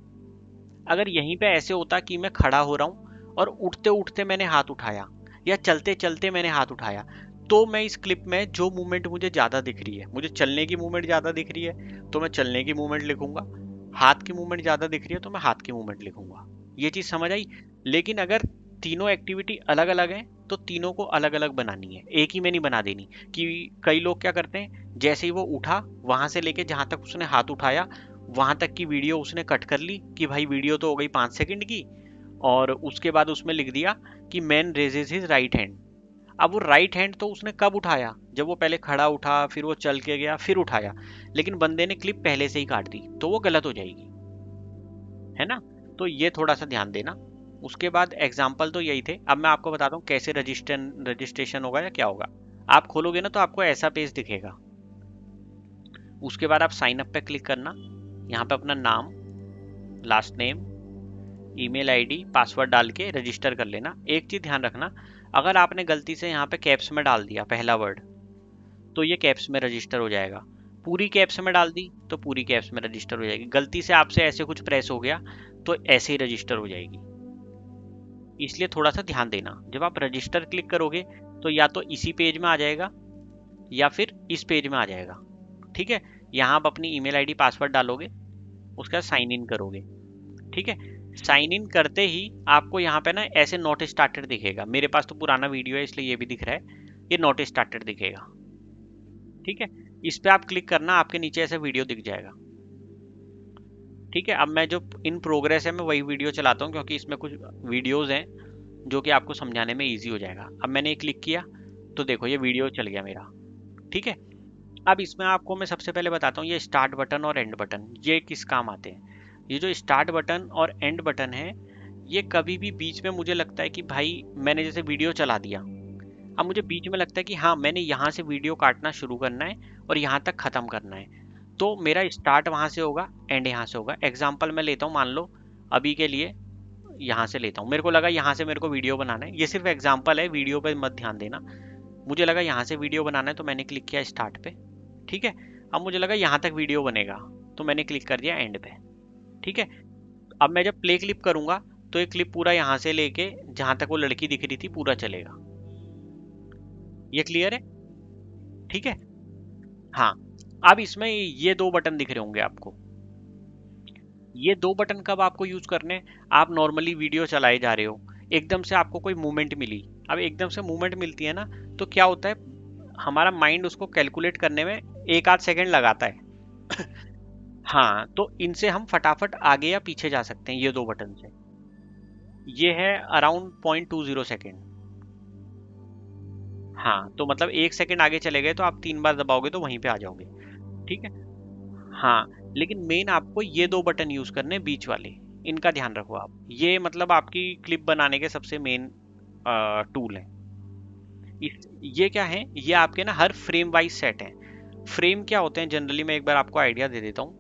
अगर यहीं पे ऐसे होता कि मैं खड़ा हो रहा हूँ और उठते उठते मैंने हाथ उठाया या चलते चलते मैंने हाथ उठाया, तो मैं इस क्लिप में जो मूवमेंट मुझे ज़्यादा दिख रही है, मुझे चलने की मूवमेंट ज़्यादा दिख रही है तो मैं चलने की मूवमेंट लिखूंगा, हाथ की मूवमेंट ज़्यादा दिख रही है तो मैं हाथ की मूवमेंट लिखूंगा। ये चीज़ समझ आई? लेकिन अगर तीनों एक्टिविटी अलग अलग हैं तो तीनों को अलग अलग बनानी है, एक ही में नहीं बना देनी। कि कई लोग क्या करते हैं, जैसे ही वो उठा वहां से लेके जहां तक उसने हाथ उठाया वहां तक की वीडियो उसने कट कर ली कि भाई वीडियो तो हो गई 5 सेकंड की, और उसके बाद उसमें लिख दिया कि man raises his right hand. अब वो राइट हैंड तो उसने कब उठाया, जब वो पहले खड़ा उठा, फिर वो चल के गया, फिर उठाया, लेकिन बंदे ने क्लिप पहले से ही काट दी, तो वो गलत हो जाएगी, है ना? तो ये थोड़ा सा ध्यान देना। उसके बाद एग्जाम्पल तो यही थे, अब मैं आपको बताता हूँ कैसे रजिस्ट्रेशन होगा या क्या होगा। आप खोलोगे ना तो आपको ऐसा पेज दिखेगा। उसके बाद आप साइन अप पे क्लिक करना, यहाँ पे अपना नाम, last name, email ID, password डाल के रजिस्टर कर लेना। एक चीज ध्यान रखना, अगर आपने गलती से यहाँ पे कैप्स में डाल दिया पहला वर्ड, तो ये कैप्स में रजिस्टर हो जाएगा। पूरी कैप्स में डाल दी तो पूरी कैप्स में रजिस्टर हो जाएगी। गलती से आपसे ऐसे कुछ प्रेस हो गया तो ऐसे ही रजिस्टर हो जाएगी। इसलिए थोड़ा सा ध्यान देना, जब आप रजिस्टर क्लिक करोगे तो या तो इसी पेज में आ जाएगा या फिर इस पेज में आ जाएगा। ठीक है, यहाँ आप अपनी ईमेल आईडी पासवर्ड डालोगे, उसके बाद साइन इन करोगे। ठीक है, साइन इन करते ही आपको यहाँ पे ना ऐसे नोट स्टार्टेड दिखेगा। मेरे पास तो पुराना वीडियो है इसलिए ये भी दिख रहा है, ये नोट स्टार्टेड दिखेगा। ठीक है, इस पे आप क्लिक करना, आपके नीचे ऐसे वीडियो दिख जाएगा। ठीक है, अब मैं जो इन प्रोग्रेस है मैं वही वीडियो चलाता हूँ क्योंकि इसमें कुछ वीडियोस हैं जो कि आपको समझाने में इजी हो जाएगा। अब मैंने क्लिक किया तो देखो ये वीडियो चल गया मेरा। ठीक है, अब इसमें आपको मैं सबसे पहले बताता हूँ ये स्टार्ट बटन और एंड बटन ये किस काम आते हैं। ये जो स्टार्ट बटन और एंड बटन है, ये कभी भी बीच में मुझे लगता है कि भाई मैंने जैसे वीडियो चला दिया, अब मुझे बीच में लगता है कि हाँ मैंने यहाँ से वीडियो काटना शुरू करना है और यहाँ तक ख़त्म करना है, तो मेरा स्टार्ट वहाँ से होगा, एंड यहाँ से होगा। एग्जाम्पल मैं लेता हूँ, मान लो अभी के लिए यहाँ से लेता हूँ। मेरे को लगा यहाँ से मेरे को वीडियो बनाना है, ये सिर्फ एग्जांपल है, वीडियो पे मत ध्यान देना। मुझे लगा यहाँ से वीडियो बनाना है तो मैंने क्लिक किया स्टार्ट पे, ठीक है। अब मुझे लगा यहाँ तक वीडियो बनेगा तो मैंने क्लिक कर दिया एंड पे, ठीक है। अब मैं जब प्ले क्लिप करूंगा तो ये क्लिप पूरा यहाँ से लेके जहां तक वो लड़की दिख रही थी पूरा चलेगा। ये क्लियर है? ठीक है। हाँ, अब इसमें ये दो बटन दिख रहे होंगे आपको। ये दो बटन कब आपको यूज करने हैं? आप नॉर्मली वीडियो चलाए जा रहे हो, एकदम से आपको कोई मूवमेंट मिली। अब एकदम से मूवमेंट मिलती है ना, तो क्या होता है, हमारा माइंड उसको कैलकुलेट करने में एक आध सेकंड लगाता है। हाँ, तो इनसे हम फटाफट आगे या पीछे जा सकते हैं, ये दो बटन से। ये है अराउंड 0.20 सेकेंड। हाँ, तो मतलब 1 सेकंड आगे चले गए तो आप 3 बार दबाओगे तो वहीं पे आ जाओगे, ठीक है। हाँ, लेकिन मेन आपको ये दो बटन यूज करने हैं, बीच वाले, इनका ध्यान रखो आप। ये मतलब आपकी क्लिप बनाने के सबसे मेन टूल है। ये क्या है, ये आपके ना हर फ्रेम वाइज सेट है। फ्रेम क्या होते हैं जनरली, मैं एक बार आपको आइडिया दे देता हूँ।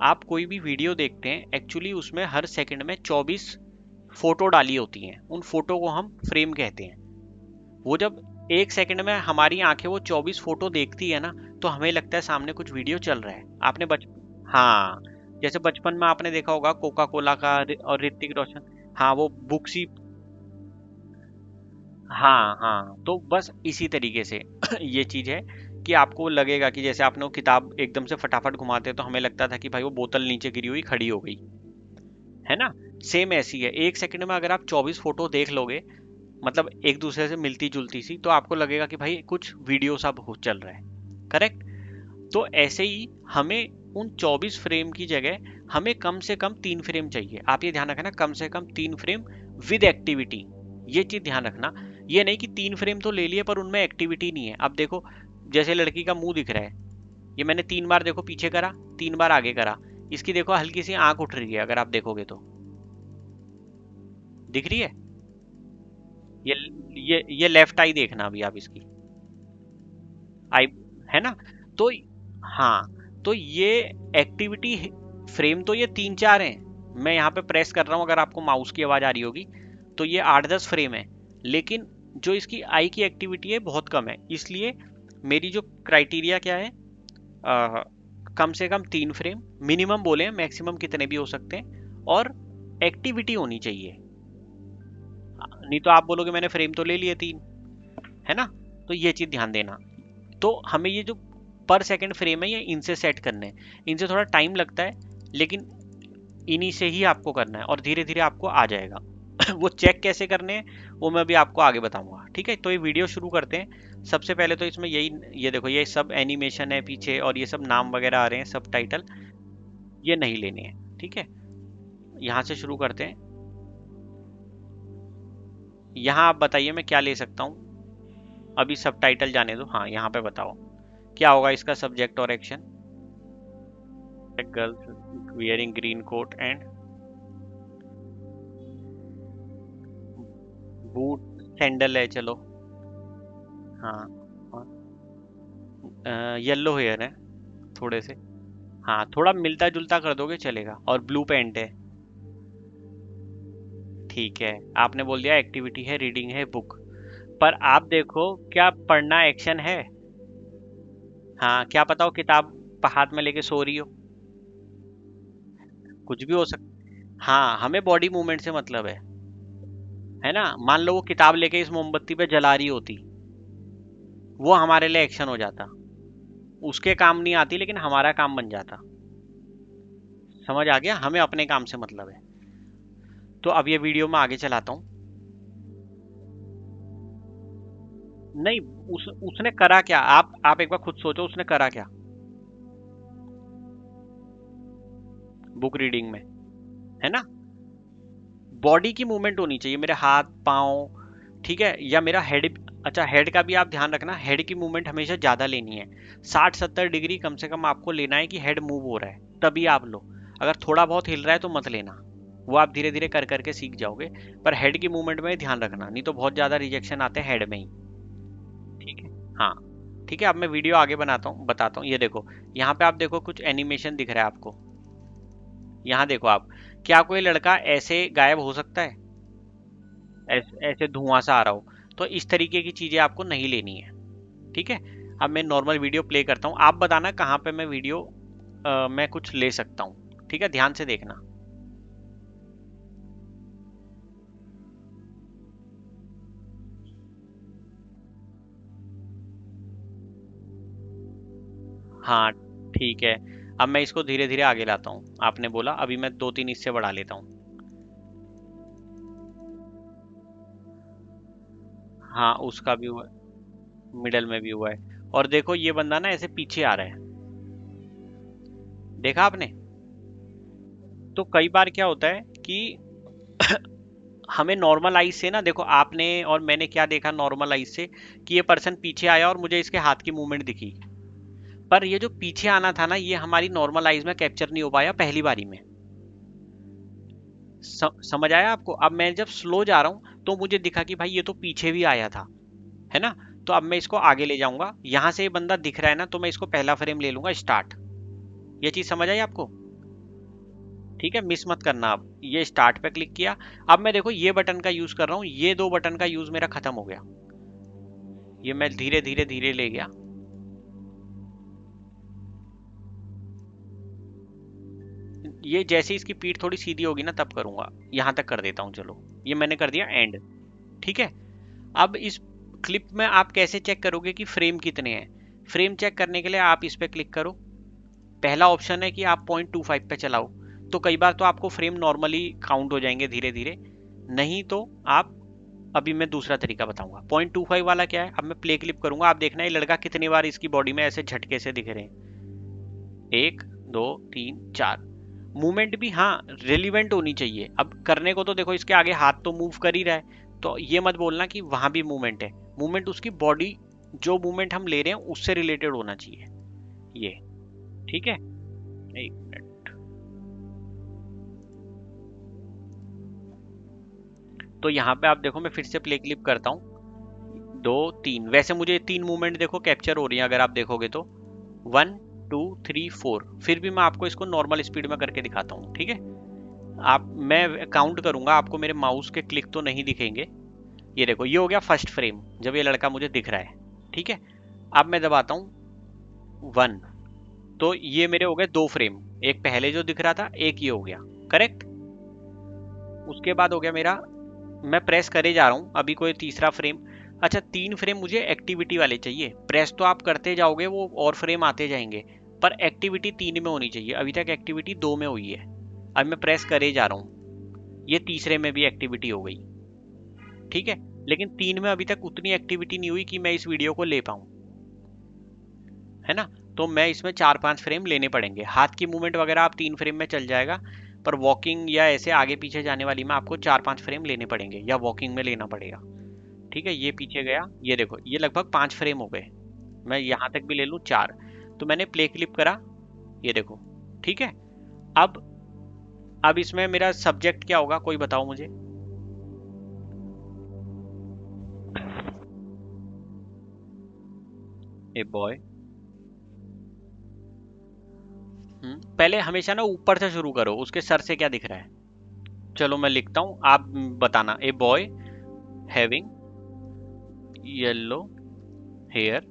आप कोई भी वीडियो देखते हैं, एक्चुअली उसमें हर सेकंड में 24 फोटो डाली होती हैं, उन फोटो को हम फ्रेम कहते हैं। वो जब 1 सेकंड में हमारी आंखें वो 24 फोटो देखती है ना, तो हमें लगता है सामने कुछ वीडियो चल रहा है। आपने हाँ, जैसे बचपन में आपने देखा होगा कोका कोला का और ऋतिक रोशन, हाँ वो बुक्सी, हाँ हाँ, तो बस इसी तरीके से ये चीज है कि आपको लगेगा कि जैसे आपने वो किताब एकदम से फटाफट घुमाते तो हमें लगता था कि भाई वो बोतल नीचे गिरी हुई खड़ी हो गई, है ना। सेम ऐसी है, 1 सेकंड में अगर आप 24 फोटो देख लोगे, मतलब एक दूसरे से मिलती जुलती सी, तो आपको लगेगा कि भाई कुछ वीडियो सब हो चल रहा है, करेक्ट। तो ऐसे ही हमें उन 24 फ्रेम की जगह हमें कम से कम 3 फ्रेम चाहिए। आप ये ध्यान रखना, कम से कम 3 फ्रेम विद एक्टिविटी, ये चीज ध्यान रखना। ये नहीं कि 3 फ्रेम तो ले लिए पर उनमें एक्टिविटी नहीं है। अब देखो, जैसे लड़की का मुंह दिख रहा है, ये मैंने 3 बार देखो पीछे करा, 3 बार आगे करा, इसकी देखो हल्की सी आंख उठ रही है, अगर आप देखोगे तो दिख रही है। ये ये लेफ्ट आई देखना अभी आप इसकी आई, है ना। तो हाँ, तो ये एक्टिविटी फ्रेम तो ये 3-4 हैं। मैं यहाँ पे प्रेस कर रहा हूँ, अगर आपको माउस की आवाज आ रही होगी, तो ये 8-10 फ्रेम है। लेकिन जो इसकी आई की एक्टिविटी है बहुत कम है, इसलिए मेरी जो क्राइटेरिया क्या है, कम से कम 3 फ्रेम मिनिमम बोले, मैक्सिमम कितने भी हो सकते हैं, और एक्टिविटी होनी चाहिए। नहीं तो आप बोलोगे मैंने फ्रेम तो ले लिए 3, है ना। तो ये चीज ध्यान देना। तो हमें ये जो पर सेकंड फ्रेम है, ये इनसे सेट करने हैं। इनसे थोड़ा टाइम लगता है, लेकिन इन्हीं से ही आपको करना है और धीरे धीरे आपको आ जाएगा। वो चेक कैसे करने हैं वो मैं भी आपको आगे बताऊंगा, ठीक है। तो ये वीडियो शुरू करते हैं। सबसे पहले तो इसमें यही, ये देखो ये सब एनिमेशन है पीछे, और ये सब नाम वगैरह आ रहे हैं, सब टाइटल, ये नहीं लेने हैं, ठीक है। यहाँ से शुरू करते हैं। यहाँ आप बताइए मैं क्या ले सकता हूँ, अभी सब टाइटल जाने दो। हाँ, यहाँ पे बताओ क्या होगा इसका सब्जेक्ट और action. Girls wearing green coat and boot, sandal है, चलो। हाँ, येलो हेयर है थोड़े से, हाँ थोड़ा मिलता जुलता कर दोगे चलेगा, और ब्लू पेंट है, ठीक है। आपने बोल दिया एक्टिविटी है, रीडिंग है, बुक। पर आप देखो, क्या पढ़ना एक्शन है? हाँ, क्या पता हो किताब हाथ में लेके सो रही हो, कुछ भी हो सकता। हाँ, हमें बॉडी मूवमेंट से मतलब है ना। मान लो वो किताब लेके इस मोमबत्ती पे जला रही होती, वो हमारे लिए एक्शन हो जाता। उसके काम नहीं आती लेकिन हमारा काम बन जाता। समझ आ गया, हमें अपने काम से मतलब है। तो अब ये वीडियो में आगे चलाता हूँ। नहीं, उसने करा क्या, आप एक बार खुद सोचो, उसने करा क्या बुक रीडिंग में, है ना। बॉडी की मूवमेंट होनी चाहिए, मेरे हाथ पाँव, ठीक है, या मेरा हेड। अच्छा, हेड का भी आप ध्यान रखना, हेड की मूवमेंट हमेशा ज्यादा लेनी है। 60-70 डिग्री कम से कम आपको लेना है कि हेड मूव हो रहा है, तभी आप लो। अगर थोड़ा बहुत हिल रहा है तो मत लेना, वो आप धीरे धीरे कर करके सीख जाओगे। पर हेड की मूवमेंट में ध्यान रखना, नहीं तो बहुत ज्यादा रिजेक्शन आते हैं हेड में ही, ठीक है। हाँ, ठीक है। अब मैं वीडियो आगे बताता हूँ। ये देखो, यहाँ पे आप देखो कुछ एनिमेशन दिख रहा है आपको। यहाँ देखो आप, क्या कोई लड़का ऐसे गायब हो सकता है? ऐसे धुआं सा आ रहा हो, तो इस तरीके की चीजें आपको नहीं लेनी है। ठीक है, अब मैं नॉर्मल वीडियो प्ले करता हूँ, आप बताना कहाँ पे मैं वीडियो मैं कुछ ले सकता हूँ। ठीक है, ध्यान से देखना। हाँ ठीक है, अब मैं इसको धीरे धीरे आगे लाता हूँ। आपने बोला, अभी मैं दो तीन इससे बढ़ा लेता हूँ। हाँ उसका भी हुआ, मिडल में भी हुआ है। और देखो ये बंदा ना ऐसे पीछे आ रहा है, देखा आपने? तो कई बार क्या होता है कि हमें नॉर्मल आइज से ना, देखो आपने और मैंने क्या देखा नॉर्मल आइज से, कि ये पर्सन पीछे आया और मुझे इसके हाथ की मूवमेंट दिखी। पर ये जो पीछे आना था ना, ये हमारी नॉर्मल आइज में कैप्चर नहीं हो पाया पहली बारी में। समझ आया आपको? अब मैं जब स्लो जा रहा हूं तो मुझे दिखा कि भाई ये तो पीछे भी आया था, है ना? तो अब मैं इसको आगे ले जाऊंगा, यहां से ये बंदा दिख रहा है ना, तो मैं इसको पहला फ्रेम ले लूंगा स्टार्ट। ये चीज समझ आई आपको? ठीक है, मिस मत करना। आप ये स्टार्ट पे क्लिक किया, अब मैं देखो ये बटन का यूज कर रहा हूँ, ये दो बटन का यूज मेरा खत्म हो गया। ये मैं धीरे धीरे धीरे ले गया। ये जैसे इसकी पीठ थोड़ी सीधी होगी ना तब करूंगा, यहां तक कर देता हूँ। चलो ये मैंने कर दिया एंड। ठीक है, अब इस क्लिप में आप कैसे चेक करोगे कि फ्रेम कितने हैं? फ्रेम चेक करने के लिए आप इस पे क्लिक करो। पहला ऑप्शन है कि आप 0.25 पे चलाओ, तो कई बार तो आपको फ्रेम नॉर्मली काउंट हो जाएंगे धीरे धीरे। नहीं तो आप, अभी मैं दूसरा तरीका बताऊंगा। 0.25 वाला क्या है, अब मैं प्ले क्लिप करूंगा, आप देखना ये लड़का कितनी बार इसकी बॉडी में ऐसे झटके से दिख रहे हैं। एक, दो, तीन, चार। मूवमेंट भी हाँ रिलीवेंट होनी चाहिए। अब करने को तो देखो इसके आगे हाथ तो मूव कर ही रहा है, तो ये मत बोलना कि वहां भी मूवमेंट है। मूवमेंट उसकी बॉडी, जो मूवमेंट हम ले रहे हैं उससे रिलेटेड होना चाहिए ये। ठीक है, एक मिनट। तो यहाँ पे आप देखो, मैं फिर से प्ले क्लिप करता हूँ। दो, तीन, वैसे मुझे तीन मूवमेंट देखो कैप्चर हो रही है, अगर आप देखोगे तो 1, 2, 3, 4। फिर भी मैं आपको इसको नॉर्मल स्पीड में करके दिखाता हूँ। ठीक है, आप, मैं काउंट करूंगा, आपको मेरे माउस के क्लिक तो नहीं दिखेंगे। ये देखो ये हो गया फर्स्ट फ्रेम, जब ये लड़का मुझे दिख रहा है। ठीक है, अब मैं दबाता हूँ 1, तो ये मेरे हो गए दो फ्रेम। एक पहले जो दिख रहा था, एक ये हो गया। करेक्ट? उसके बाद हो गया मेरा, मैं प्रेस करे जा रहा हूँ, अभी कोई तीसरा फ्रेम। अच्छा, तीन फ्रेम मुझे एक्टिविटी वाले चाहिए। प्रेस तो आप करते जाओगे, वो और फ्रेम आते जाएंगे, पर एक्टिविटी तीन में होनी चाहिए। अभी तक एक्टिविटी दो में हुई है, अब मैं प्रेस करे जा रहा हूँ, ये तीसरे में भी एक्टिविटी हो गई। ठीक है, लेकिन तीन में अभी तक उतनी एक्टिविटी नहीं हुई कि मैं इस वीडियो को ले पाऊँ, है ना? तो मैं इसमें चार पांच फ्रेम लेने पड़ेंगे। हाथ की मूवमेंट वगैरह आप तीन फ्रेम में चल जाएगा, पर वॉकिंग या ऐसे आगे पीछे जाने वाली में आपको चार पांच फ्रेम लेने पड़ेंगे, या वॉकिंग में लेना पड़ेगा। ठीक है, ये पीछे गया, ये देखो ये लगभग पांच फ्रेम हो गए। मैं यहाँ तक भी ले लूँ चार, तो मैंने प्ले क्लिप करा, ये देखो। ठीक है, अब अब इसमें मेरा सब्जेक्ट क्या होगा, कोई बताओ मुझे। A boy. पहले हमेशा ना ऊपर से शुरू करो, उसके सर से क्या दिख रहा है। चलो मैं लिखता हूँ, आप बताना। A boy having yellow hair,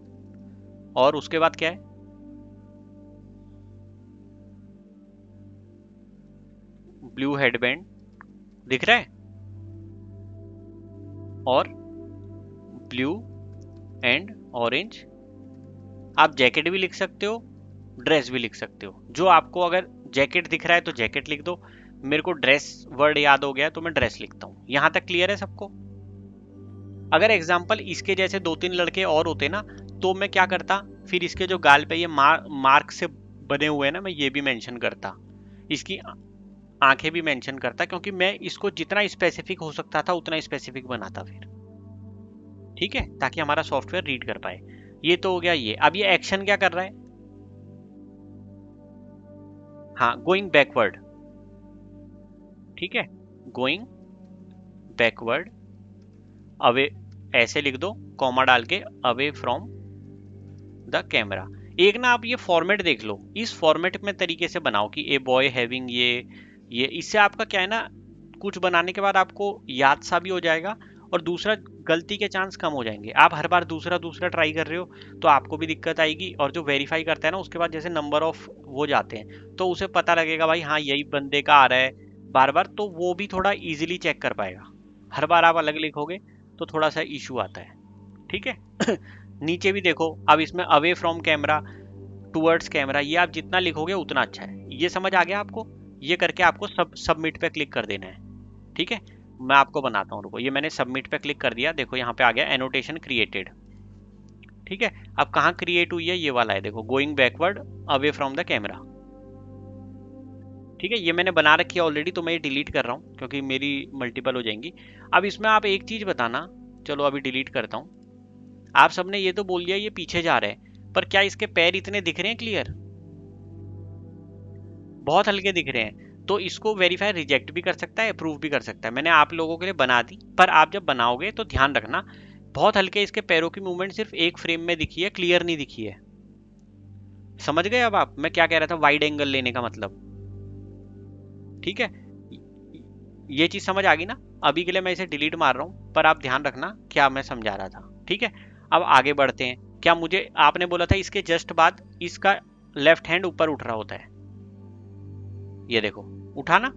और उसके बाद क्या है? ब्लू हेडबैंड दिख रहा है, और ब्लू एंड ऑरेंज। आप जैकेट भी लिख सकते हो, ड्रेस भी लिख सकते हो, जो आपको, अगर जैकेट दिख रहा है तो जैकेट लिख दो। मेरे को ड्रेस वर्ड याद हो गया तो मैं ड्रेस लिखता हूँ। यहां तक क्लियर है सबको? अगर एग्जाम्पल इसके जैसे दो तीन लड़के और होते ना, तो मैं क्या करता, फिर इसके जो गाल पे ये मार्क से बने हुए हैं ना, मैं ये भी मेंशन करता, इसकी आंखें भी मेंशन करता, क्योंकि मैं इसको जितना स्पेसिफिक हो सकता था उतना स्पेसिफिक बनाता फिर। ठीक है, ताकि हमारा सॉफ्टवेयर रीड कर पाए। ये तो हो गया ये। अब ये एक्शन क्या कर रहा है? हाँ, गोइंग बैकवर्ड। ठीक है, गोइंग बैकवर्ड, अवे, ऐसे लिख दो कॉमा डाल के, अवे फ्रॉम द कैमरा। एक ना आप ये फॉर्मेट देख लो, इस फॉर्मेट में तरीके से बनाओ कि ए बॉय हैविंग ये, इससे आपका क्या है ना, कुछ बनाने के बाद आपको याद सा भी हो जाएगा, और दूसरा गलती के चांस कम हो जाएंगे। आप हर बार दूसरा दूसरा ट्राई कर रहे हो तो आपको भी दिक्कत आएगी, और जो वेरीफाई करता है ना उसके बाद जैसे नंबर ऑफ वो जाते हैं तो उसे पता लगेगा भाई हाँ यही बंदे का आ रहा है बार बार, तो वो भी थोड़ा इजीली चेक कर पाएगा। हर बार आप अलग लिखोगे तो थोड़ा सा इशू आता है, ठीक है। नीचे भी देखो, अब इसमें away from camera towards camera, ये आप जितना लिखोगे उतना अच्छा है। ये समझ आ गया आपको? ये करके आपको सबमिट पे क्लिक कर देना है, ठीक है। मैं आपको बनाता हूँ, रुको। ये मैंने सबमिट पे क्लिक कर दिया, देखो यहाँ पे आ गया एनोटेशन क्रिएटेड, ठीक है। अब कहाँ क्रिएट हुई है? ये वाला है, देखो, going backward away from the camera, ठीक है। ये मैंने बना रखी है ऑलरेडी, तो मैं ये डिलीट कर रहा हूँ क्योंकि मेरी मल्टीपल हो जाएंगी। अब इसमें आप एक चीज बताना, चलो अभी डिलीट करता हूँ। आप सबने ये तो बोल दिया ये पीछे जा रहे हैं, पर क्या इसके पैर इतने दिख रहे हैं क्लियर? बहुत हल्के दिख रहे हैं, तो इसको वेरीफाई रिजेक्ट भी कर सकता है, अप्रूव भी कर सकता है। मैंने आप लोगों के लिए बना दी, पर आप जब बनाओगे तो ध्यान रखना, बहुत हल्के इसके पैरों की मूवमेंट सिर्फ एक फ्रेम में दिखी है, क्लियर नहीं दिखी है। समझ गए अब आप मैं क्या कह रहा था वाइड एंगल लेने का मतलब? ठीक है, ये चीज समझ आ गई ना? अभी के लिए मैं इसे डिलीट मार रहा हूं, पर आप ध्यान रखना क्या मैं समझा रहा था, ठीक है। अब आगे बढ़ते हैं। क्या मुझे आपने बोला था इसके जस्ट बाद इसका लेफ्ट हैंड ऊपर उठ रहा होता है, ये देखो उठा ना,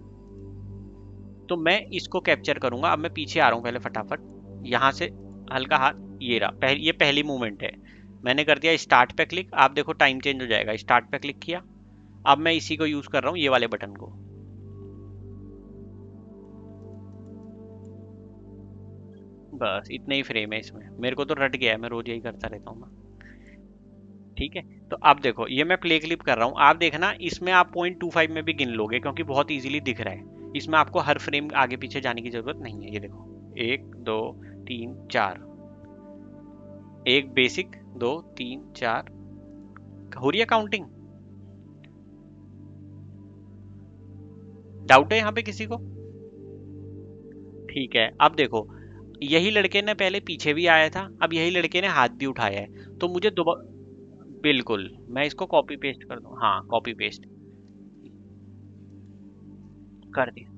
तो मैं इसको कैप्चर करूंगा। अब मैं पीछे आ रहा हूं पहले फटाफट, यहां से हल्का हाथ, ये रहा ये पहली मूवमेंट है। मैंने कर दिया स्टार्ट पे क्लिक, आप देखो टाइम चेंज हो जाएगा। स्टार्ट पे क्लिक किया, अब मैं इसी को यूज कर रहा हूं, ये वाले बटन को। बस इतने ही फ्रेम है इसमें, मेरे को तो रट गया है, मैं रोज यही करता रहता हूँ ना, ठीक है। तो अब देखो ये मैं प्ले क्लिप कर रहा हूँ, आप देखना इसमें आप 0.25 में भी गिन लोगे क्योंकि बहुत इजीली दिख रहा है। इसमें आपको हर फ्रेम आगे पीछे जाने की जरूरत नहीं है। ये देखो 1 2 3 4, एक बेसिक 2 3 4, हो रही है काउंटिंग? डाउट है यहाँ पे किसी को? ठीक है, अब देखो यही लड़के ने पहले पीछे भी आया था, अब यही लड़के ने हाथ भी उठाया है, तो मुझे दोबारा, बिल्कुल मैं इसको कॉपी पेस्ट कर दूं, हाँ कॉपी पेस्ट कर दिया।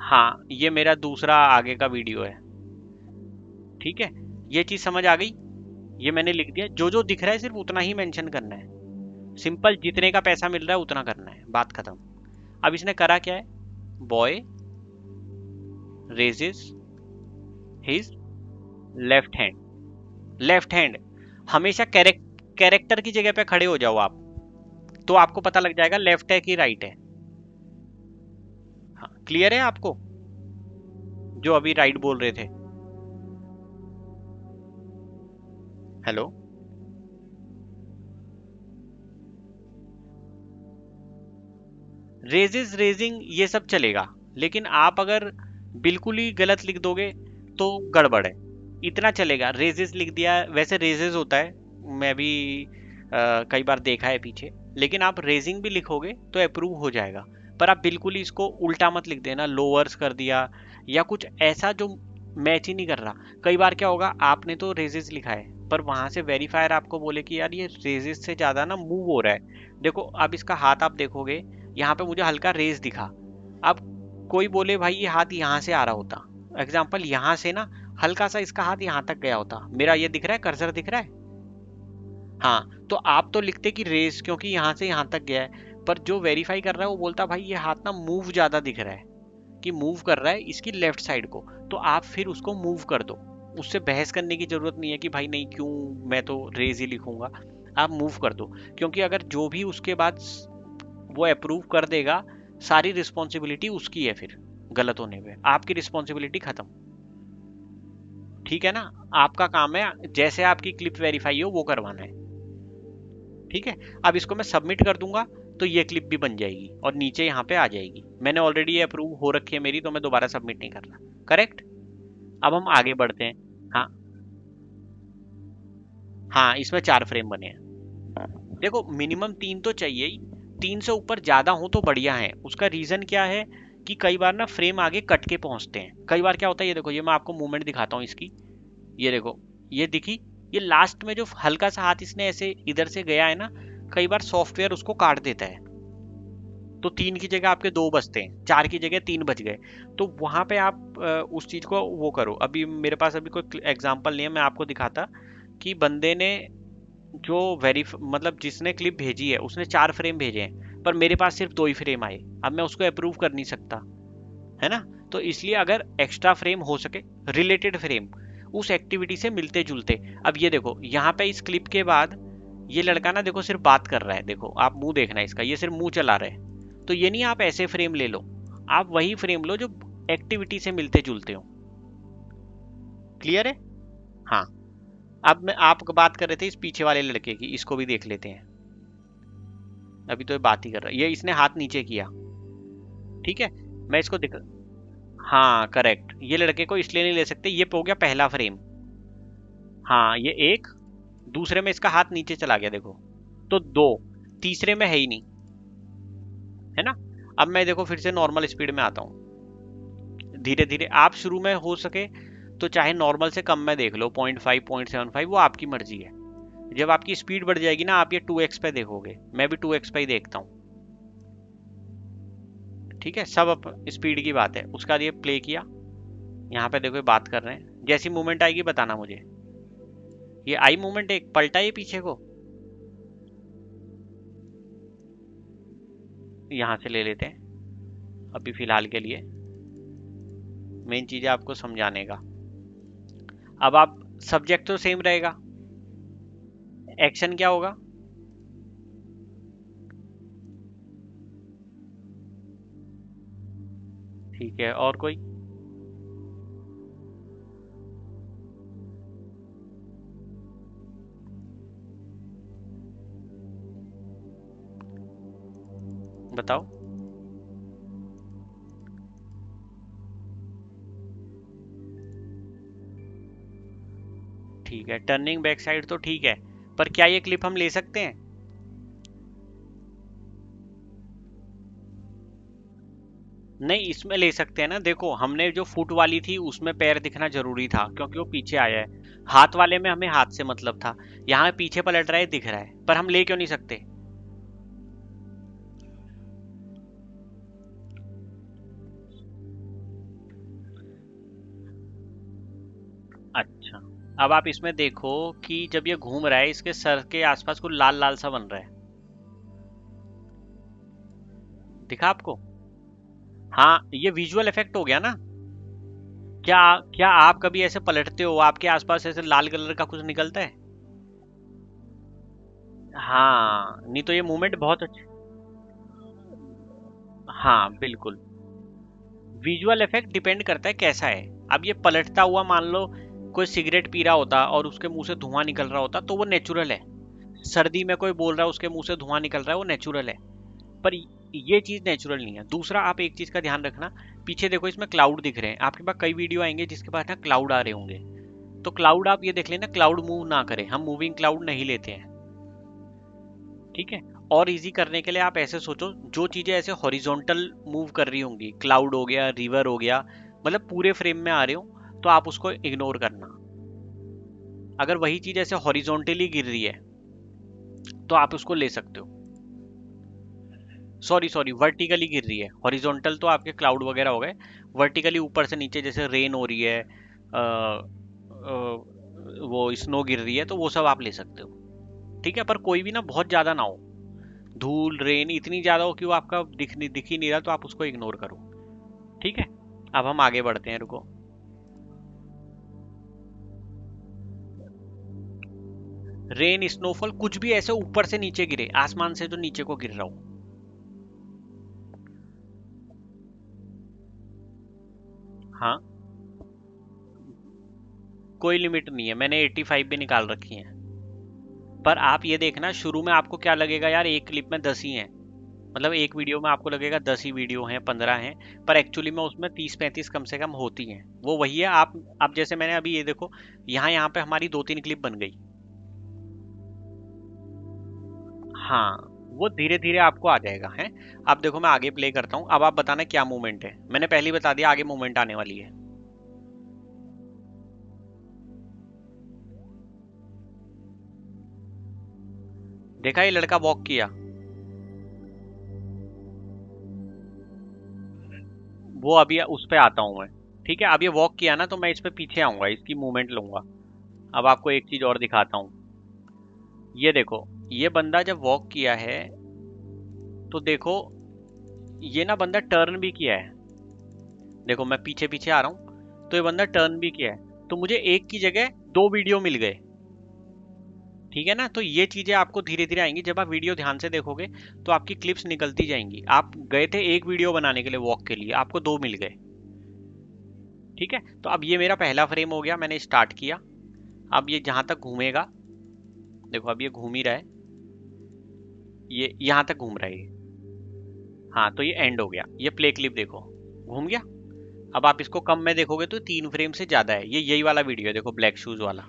हाँ ये मेरा दूसरा आगे का वीडियो है, ठीक है। ये चीज समझ आ गई? ये मैंने लिख दिया, जो जो दिख रहा है सिर्फ उतना ही मेंशन करना है। सिंपल, जितने का पैसा मिल रहा है उतना करना है, बात खत्म। अब इसने करा क्या है? Boy raises his left hand, left hand, हमेशा कैरेक्टर की जगह पे खड़े हो जाओ आप, तो आपको पता लग जाएगा लेफ्ट है कि राइट है। हाँ क्लियर है आपको जो अभी राइट बोल रहे थे? हेलो, रेजिस रेजिंग ये सब चलेगा, लेकिन आप अगर बिल्कुल ही गलत लिख दोगे तो गड़बड़ है। इतना चलेगा, रेजिस लिख दिया, वैसे रेजेस होता है, मैं भी कई बार देखा है पीछे, लेकिन आप रेजिंग भी लिखोगे तो अप्रूव हो जाएगा। पर आप बिल्कुल ही इसको उल्टा मत लिख देना, लोअर्स कर दिया या कुछ ऐसा जो मैच ही नहीं कर रहा। कई बार क्या होगा, आपने तो रेजिस लिखा है पर वहां से वेरीफायर आपको बोले कि यार ये रेजिस से ज्यादा ना मूव हो रहा है। देखो अब इसका हाथ आप देखोगे, यहाँ पे मुझे हल्का रेस दिखा। अब कोई बोले भाई ये हाथ यहाँ से आ रहा होता, एग्जाम्पल यहाँ से ना हल्का सा इसका हाथ यहाँ तक गया होता, मेरा ये दिख रहा है, कर्सर दिख रहा है, हाँ, तो आप तो लिखते कि रेस क्योंकि यहाँ से यहाँ तक गया है, पर जो वेरीफाई कर रहा है वो बोलता भाई ये हाथ ना मूव ज्यादा दिख रहा है, कि मूव कर रहा है इसकी लेफ्ट साइड को, तो आप फिर उसको मूव कर दो। उससे बहस करने की जरूरत नहीं है कि भाई नहीं क्यों, मैं तो रेज ही लिखूंगा। आप मूव कर दो, क्योंकि अगर जो भी उसके बाद वो अप्रूव कर देगा, सारी रिस्पॉन्सिबिलिटी उसकी है, फिर गलत होने पे आपकी रिस्पॉन्सिबिलिटी खत्म, ठीक है ना। आपका काम है जैसे आपकी क्लिप वेरीफाई हो वो करवाना है, ठीक है। अब इसको मैं सबमिट कर दूंगा तो ये क्लिप भी बन जाएगी और नीचे यहाँ पे आ जाएगी। मैंने ऑलरेडी ये अप्रूव हो रखी है मेरी, तो मैं दोबारा सबमिट नहीं कर रहा, करेक्ट। अब हम आगे बढ़ते हैं। हाँ हाँ, इसमें 4 फ्रेम बने हैं। देखो मिनिमम 3 तो चाहिए ही, 3 से ऊपर ज्यादा हो तो बढ़िया है। उसका रीजन क्या है कि कई बार ना फ्रेम आगे कट के पहुंचते हैं। कई बार क्या होता है, ये देखो, ये मैं आपको मूवमेंट दिखाता हूँ इसकी, ये देखो, ये दिखी, ये लास्ट में जो हल्का सा हाथ इसने ऐसे इधर से गया है ना, कई बार सॉफ्टवेयर उसको काट देता है, तो 3 की जगह आपके 2 बचते हैं, 4 की जगह 3 बच गए। तो वहां पे आप उस चीज को वो करो। अभी मेरे पास अभी कोई एग्जांपल नहीं है, मैं आपको दिखाता कि बंदे ने जो मतलब जिसने क्लिप भेजी है उसने 4 फ्रेम भेजे हैं, पर मेरे पास सिर्फ 2 ही फ्रेम आए। अब मैं उसको अप्रूव कर नहीं सकता, है ना। तो इसलिए अगर एक्स्ट्रा फ्रेम हो सके, रिलेटेड फ्रेम उस एक्टिविटी से मिलते जुलते। अब ये देखो यहाँ पे इस क्लिप के बाद ये लड़का ना देखो सिर्फ बात कर रहा है, देखो आप मुंह देखना इसका, ये सिर्फ मुंह चला रहा है। तो ये नहीं आप ऐसे फ्रेम ले लो, आप वही फ्रेम लो जो एक्टिविटी से मिलते जुलते हो। क्लियर है? हाँ। अब मैं आप बात कर रहे थे इस पीछे वाले लड़के की, इसको भी देख लेते हैं। अभी तो ये बात ही कर रहा है, ये इसने हाथ नीचे किया, ठीक है। मैं इसको दिख, हाँ करेक्ट, ये लड़के को इसलिए नहीं ले सकते, ये हो गया पहला फ्रेम। हाँ ये एक, दूसरे में इसका हाथ नीचे चला गया देखो, तो 2, तीसरे में है ही नहीं, है ना। अब मैं देखो फिर से नॉर्मल स्पीड में आता हूँ, धीरे धीरे। आप शुरू में हो सके तो चाहे नॉर्मल से कम में देख लो, 0.5 0.75, वो आपकी मर्जी है। जब आपकी स्पीड बढ़ जाएगी ना, आप ये 2x पे देखोगे, मैं भी 2x पे ही देखता हूँ, ठीक है। सब स्पीड की बात है। उसका ये प्ले किया, यहाँ पे देखो ये बात कर रहे हैं, जैसी मूवमेंट आएगी बताना मुझे। ये आई मूवमेंट, एक पलटा ये पीछे को, यहाँ से ले लेते हैं अभी फिलहाल के लिए, मेन चीज है आपको समझाने का। अब आप, सब्जेक्ट तो सेम रहेगा, एक्शन क्या होगा? ठीक है, और कोई? बताओ। ठीक है, टर्निंग बैक साइड तो ठीक है, पर क्या ये क्लिप हम ले सकते हैं? नहीं, इसमें ले सकते हैं ना। देखो हमने जो फुट वाली थी उसमें पैर दिखना जरूरी था, क्योंकि वो पीछे आया है। हाथ वाले में हमें हाथ से मतलब था, यहाँ पीछे पलट रहा है दिख रहा है, पर हम ले क्यों नहीं सकते? अच्छा, अब आप इसमें देखो कि जब ये घूम रहा है इसके सर के आसपास कुछ लाल लाल सा बन रहा है, दिखा आपको? हाँ, ये विजुअल इफेक्ट हो गया ना। क्या क्या आप कभी ऐसे पलटते हो, आपके आसपास ऐसे लाल कलर का कुछ निकलता है? हाँ, नहीं तो ये मूवमेंट बहुत अच्छी। हाँ बिल्कुल, विजुअल इफेक्ट डिपेंड करता है कैसा है। अब ये पलटता हुआ मान लो कोई सिगरेट पी रहा होता और उसके मुंह से धुआं निकल रहा होता तो वो नेचुरल है। सर्दी में कोई बोल रहा है उसके मुंह से धुआं निकल रहा है, वो नेचुरल है। पर ये चीज नेचुरल नहीं है। दूसरा, आप एक चीज का ध्यान रखना, पीछे देखो इसमें क्लाउड दिख रहे हैं, आपके पास कई वीडियो आएंगे जिसके पास ना क्लाउड आ रहे होंगे। तो क्लाउड आप ये देख लेना, क्लाउड मूव ना करे, हम मूविंग क्लाउड नहीं लेते हैं, ठीक है। और इजी करने के लिए आप ऐसे सोचो, जो चीजें ऐसे हॉरिजॉन्टल मूव कर रही होंगी, क्लाउड हो गया, रिवर हो गया, मतलब पूरे फ्रेम में आ रहे हो, तो आप उसको इग्नोर करना। अगर वही चीज ऐसे हॉरिजॉन्टली गिर रही है तो आप उसको ले सकते हो। सॉरी सॉरी, वर्टिकली गिर रही है, हॉरिजॉन्टल तो आपके क्लाउड वगैरह हो गए। वर्टिकली ऊपर से नीचे जैसे रेन हो रही है, वो स्नो गिर रही है, तो वो सब आप ले सकते हो, ठीक है। पर कोई भी ना बहुत ज्यादा ना हो, धूल रेन इतनी ज्यादा हो कि वो आपका दिख ही नहीं रहा, तो आप उसको इग्नोर करो, ठीक है। अब हम आगे बढ़ते हैं, रुको। रेन स्नोफॉल कुछ भी ऐसे ऊपर से नीचे गिरे, आसमान से जो नीचे को गिर रहा हो। हाँ, कोई लिमिट नहीं है, मैंने 85 भी निकाल रखी है। पर आप ये देखना, शुरू में आपको क्या लगेगा यार, एक क्लिप में 10 ही हैं, मतलब एक वीडियो में आपको लगेगा 10 ही वीडियो हैं, 15 हैं, पर एक्चुअली में उसमें 30-35 कम से कम होती हैं। वो वही है। आप अब जैसे मैंने अभी ये देखो, यहाँ पे हमारी 2-3 क्लिप बन गई। हाँ, वो धीरे धीरे आपको आ जाएगा है। अब देखो मैं आगे प्ले करता हूँ, अब आप बताना क्या मूवमेंट है। मैंने पहले ही बता दिया आगे मूवमेंट आने वाली है। देखा, ये लड़का वॉक किया, वो अभी उस पर आता हूँ मैं। ठीक है, अब ये वॉक किया ना तो मैं इस पे पीछे आऊंगा, इसकी मूवमेंट लूंगा। अब आपको एक चीज और दिखाता हूँ, ये देखो, ये बंदा जब वॉक किया है तो देखो ये ना बंदा टर्न भी किया है। देखो मैं पीछे पीछे आ रहा हूँ तो ये बंदा टर्न भी किया है, तो मुझे एक की जगह दो वीडियो मिल गए। ठीक है ना, तो ये चीजें आपको धीरे धीरे आएंगी, जब आप वीडियो ध्यान से देखोगे तो आपकी क्लिप्स निकलती जाएंगी। आप गए थे एक वीडियो बनाने के लिए वॉक के लिए, आपको दो मिल गए। ठीक है, तो अब ये मेरा पहला फ्रेम हो गया, मैंने स्टार्ट किया। अब ये जहां तक घूमेगा, देखो अब ये घूम ही रहा है, ये यहां तक घूम रहा है ये। हाँ तो ये एंड हो गया, ये प्ले क्लिप देखो घूम गया। अब आप इसको कम में देखोगे तो 3 फ्रेम से ज्यादा है। ये यही वाला वीडियो है, देखो ब्लैक शूज वाला।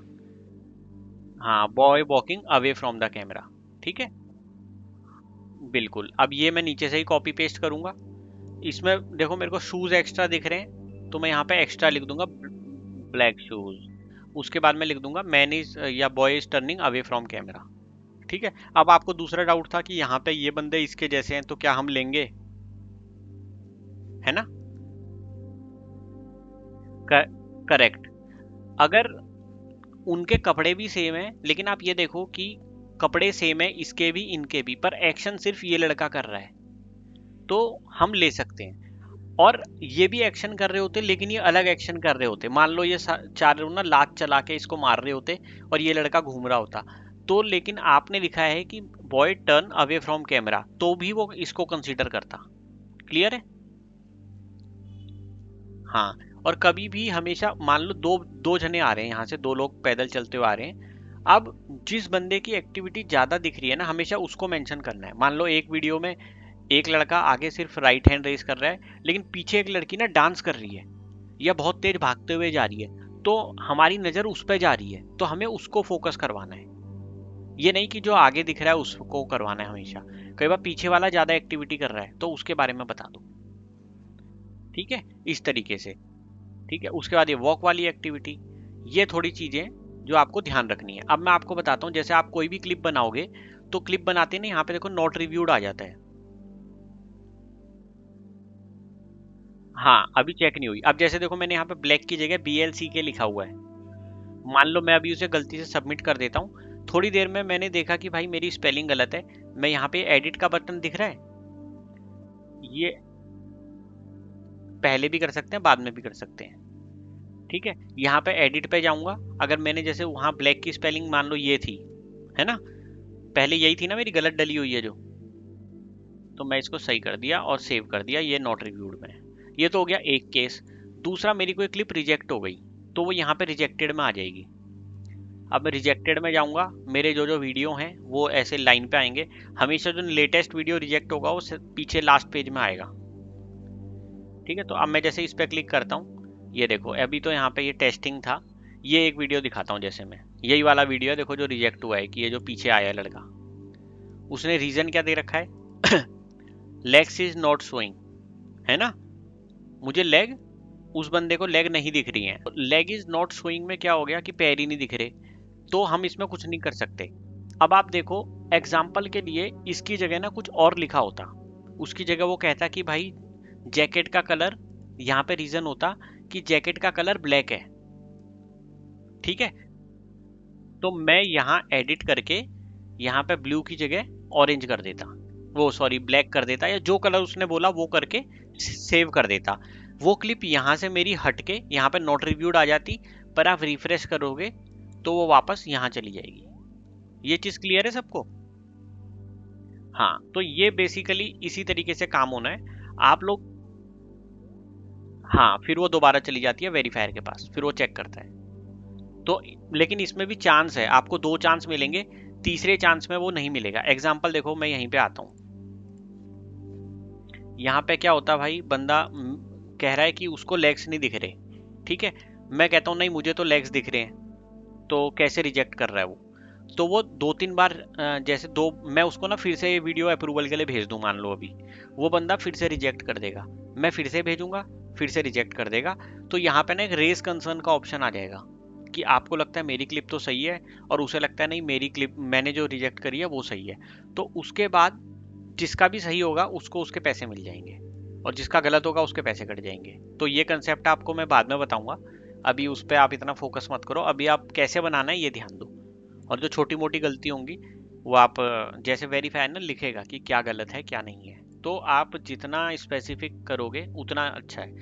हाँ, boy walking away from the camera. ठीक है, बिल्कुल। अब ये मैं नीचे से ही कॉपी पेस्ट करूंगा। इसमें देखो मेरे को शूज एक्स्ट्रा दिख रहे हैं, तो मैं यहाँ पे एक्स्ट्रा लिख दूंगा ब्लैक शूज। उसके बाद मैं लिख दूंगा मैन इज या boy is turning away from camera. ठीक है, अब आपको दूसरा डाउट था कि यहाँ पे ये बंदे इसके जैसे हैं तो क्या हम लेंगे, है ना? करेक्ट। अगर उनके कपड़े भी सेम है, लेकिन आप ये देखो कि कपड़े सेम है इसके भी इनके भी, पर एक्शन सिर्फ ये लड़का कर रहा है, तो हम ले सकते हैं। और ये भी एक्शन कर रहे होते लेकिन ये अलग एक्शन कर रहे होते। मान लो ये चार लोग ना लात चला के इसको मार रहे होते और ये लड़का घूम रहा होता, तो लेकिन आपने लिखा है कि boy turn away from camera, तो भी वो इसको कंसीडर करता। क्लियर है? हाँ। और कभी भी हमेशा मान लो दो दो जने आ रहे हैं, यहाँ से दो लोग पैदल चलते हुए आ रहे हैं। अब जिस बंदे की एक्टिविटी ज्यादा दिख रही है ना, हमेशा उसको मेंशन करना है। मान लो एक वीडियो में एक लड़का आगे सिर्फ राइट हैंड रेस कर रहा है, लेकिन पीछे एक लड़की ना डांस कर रही है या बहुत तेज भागते हुए जा रही है, तो हमारी नजर उस पर जा रही है, तो हमें उसको फोकस करवाना है। ये नहीं कि जो आगे दिख रहा है उसको करवाना है हमेशा। कई बार पीछे वाला ज्यादा एक्टिविटी कर रहा है तो उसके बारे में बता दो। ठीक है, इस तरीके से। ठीक है, उसके बाद ये वॉक वाली एक्टिविटी, ये थोड़ी चीजें जो आपको ध्यान रखनी है। अब मैं आपको बताता हूँ, जैसे आप कोई भी क्लिप बनाओगे तो क्लिप बनाते ना, यहाँ पे देखो नॉट रिव्यूड आ जाता है। हाँ, अभी चेक नहीं हुई। अब जैसे देखो मैंने यहाँ पे ब्लैक की जगह BLCK लिखा हुआ है। मान लो मैं अभी उसे गलती से सबमिट कर देता हूँ, थोड़ी देर में मैंने देखा कि भाई मेरी स्पेलिंग गलत है। मैं यहाँ पे एडिट का बटन दिख रहा है, ये पहले भी कर सकते हैं बाद में भी कर सकते हैं। ठीक है, यहाँ पे एडिट पे जाऊंगा। अगर मैंने जैसे वहां ब्लैक की स्पेलिंग मान लो ये थी, है ना, पहले यही थी ना मेरी, गलत डली हुई है जो, तो मैं इसको सही कर दिया और सेव कर दिया, ये नॉट रिव्यूड में है। ये तो हो गया एक केस। दूसरा, मेरी कोई क्लिप रिजेक्ट हो गई तो वो यहाँ पे रिजेक्टेड में आ जाएगी। अब मैं रिजेक्टेड में जाऊंगा, मेरे जो जो वीडियो हैं वो ऐसे लाइन पे आएंगे। हमेशा जो लेटेस्ट वीडियो रिजेक्ट होगा वो पीछे लास्ट पेज में आएगा। ठीक है, तो अब मैं जैसे इस पर क्लिक करता हूँ, ये देखो अभी तो यहाँ पे ये टेस्टिंग था। ये एक वीडियो दिखाता हूँ, जैसे मैं यही वाला वीडियो है, देखो जो रिजेक्ट हुआ है कि ये जो पीछे आया है लड़का, उसने रीजन क्या दे रखा है लेग्स इज नॉट शोइंग, है ना, मुझे लेग, उस बंदे को लेग नहीं दिख रही है। लेग इज नॉट शोइंग में क्या हो गया कि पैर ही नहीं दिख रहे, तो हम इसमें कुछ नहीं कर सकते। अब आप देखो एग्जाम्पल के लिए इसकी जगह ना कुछ और लिखा होता, उसकी जगह वो कहता कि भाई जैकेट का कलर, यहाँ पे रीजन होता कि जैकेट का कलर ब्लैक है। ठीक है, तो मैं यहाँ एडिट करके यहाँ पे ब्लू की जगह ऑरेंज कर देता, वो सॉरी ब्लैक कर देता, या जो कलर उसने बोला वो करके सेव कर देता। वो क्लिप यहाँ से मेरी हट के यहाँ पे नॉट रिव्यूड आ जाती, पर आप रिफ्रेश करोगे तो वो वापस यहाँ चली जाएगी। ये चीज क्लियर है सबको? हाँ, तो ये बेसिकली इसी तरीके से काम होना है आप लोग। हाँ, फिर वो दोबारा चली जाती है वेरीफायर के पास, फिर वो चेक करता है। तो लेकिन इसमें भी चांस है, आपको 2 चांस मिलेंगे, तीसरे चांस में वो नहीं मिलेगा। एग्जाम्पल देखो, मैं यहीं पे आता हूँ, यहाँ पे क्या होता भाई, बंदा कह रहा है कि उसको लेग्स नहीं दिख रहे। ठीक है, मैं कहता हूँ नहीं मुझे तो लेग्स दिख रहे हैं, तो कैसे रिजेक्ट कर रहा है वो? तो वो 2-3 बार जैसे दो, मैं उसको ना फिर से वीडियो अप्रूवल के लिए भेज दूं, मान लो अभी वो बंदा फिर से रिजेक्ट कर देगा, मैं फिर से भेजूंगा, फिर से रिजेक्ट कर देगा। तो यहाँ पे ना एक रेस कंसर्न का ऑप्शन आ जाएगा कि आपको लगता है मेरी क्लिप तो सही है और उसे लगता है नहीं मेरी क्लिप मैंने जो रिजेक्ट करी है वो सही है। तो उसके बाद जिसका भी सही होगा उसको उसके पैसे मिल जाएंगे। और जिसका गलत होगा उसके पैसे कट जाएंगे। तो ये कंसेप्ट आपको मैं बाद में बताऊंगा, अभी उस पर आप इतना फोकस मत करो, अभी आप कैसे बनाना है ये ध्यान दो। और जो छोटी मोटी गलती होंगी वो आप जैसे वेरीफायर ना लिखेगा कि क्या गलत है क्या नहीं है, तो आप जितना स्पेसिफिक करोगे उतना अच्छा है।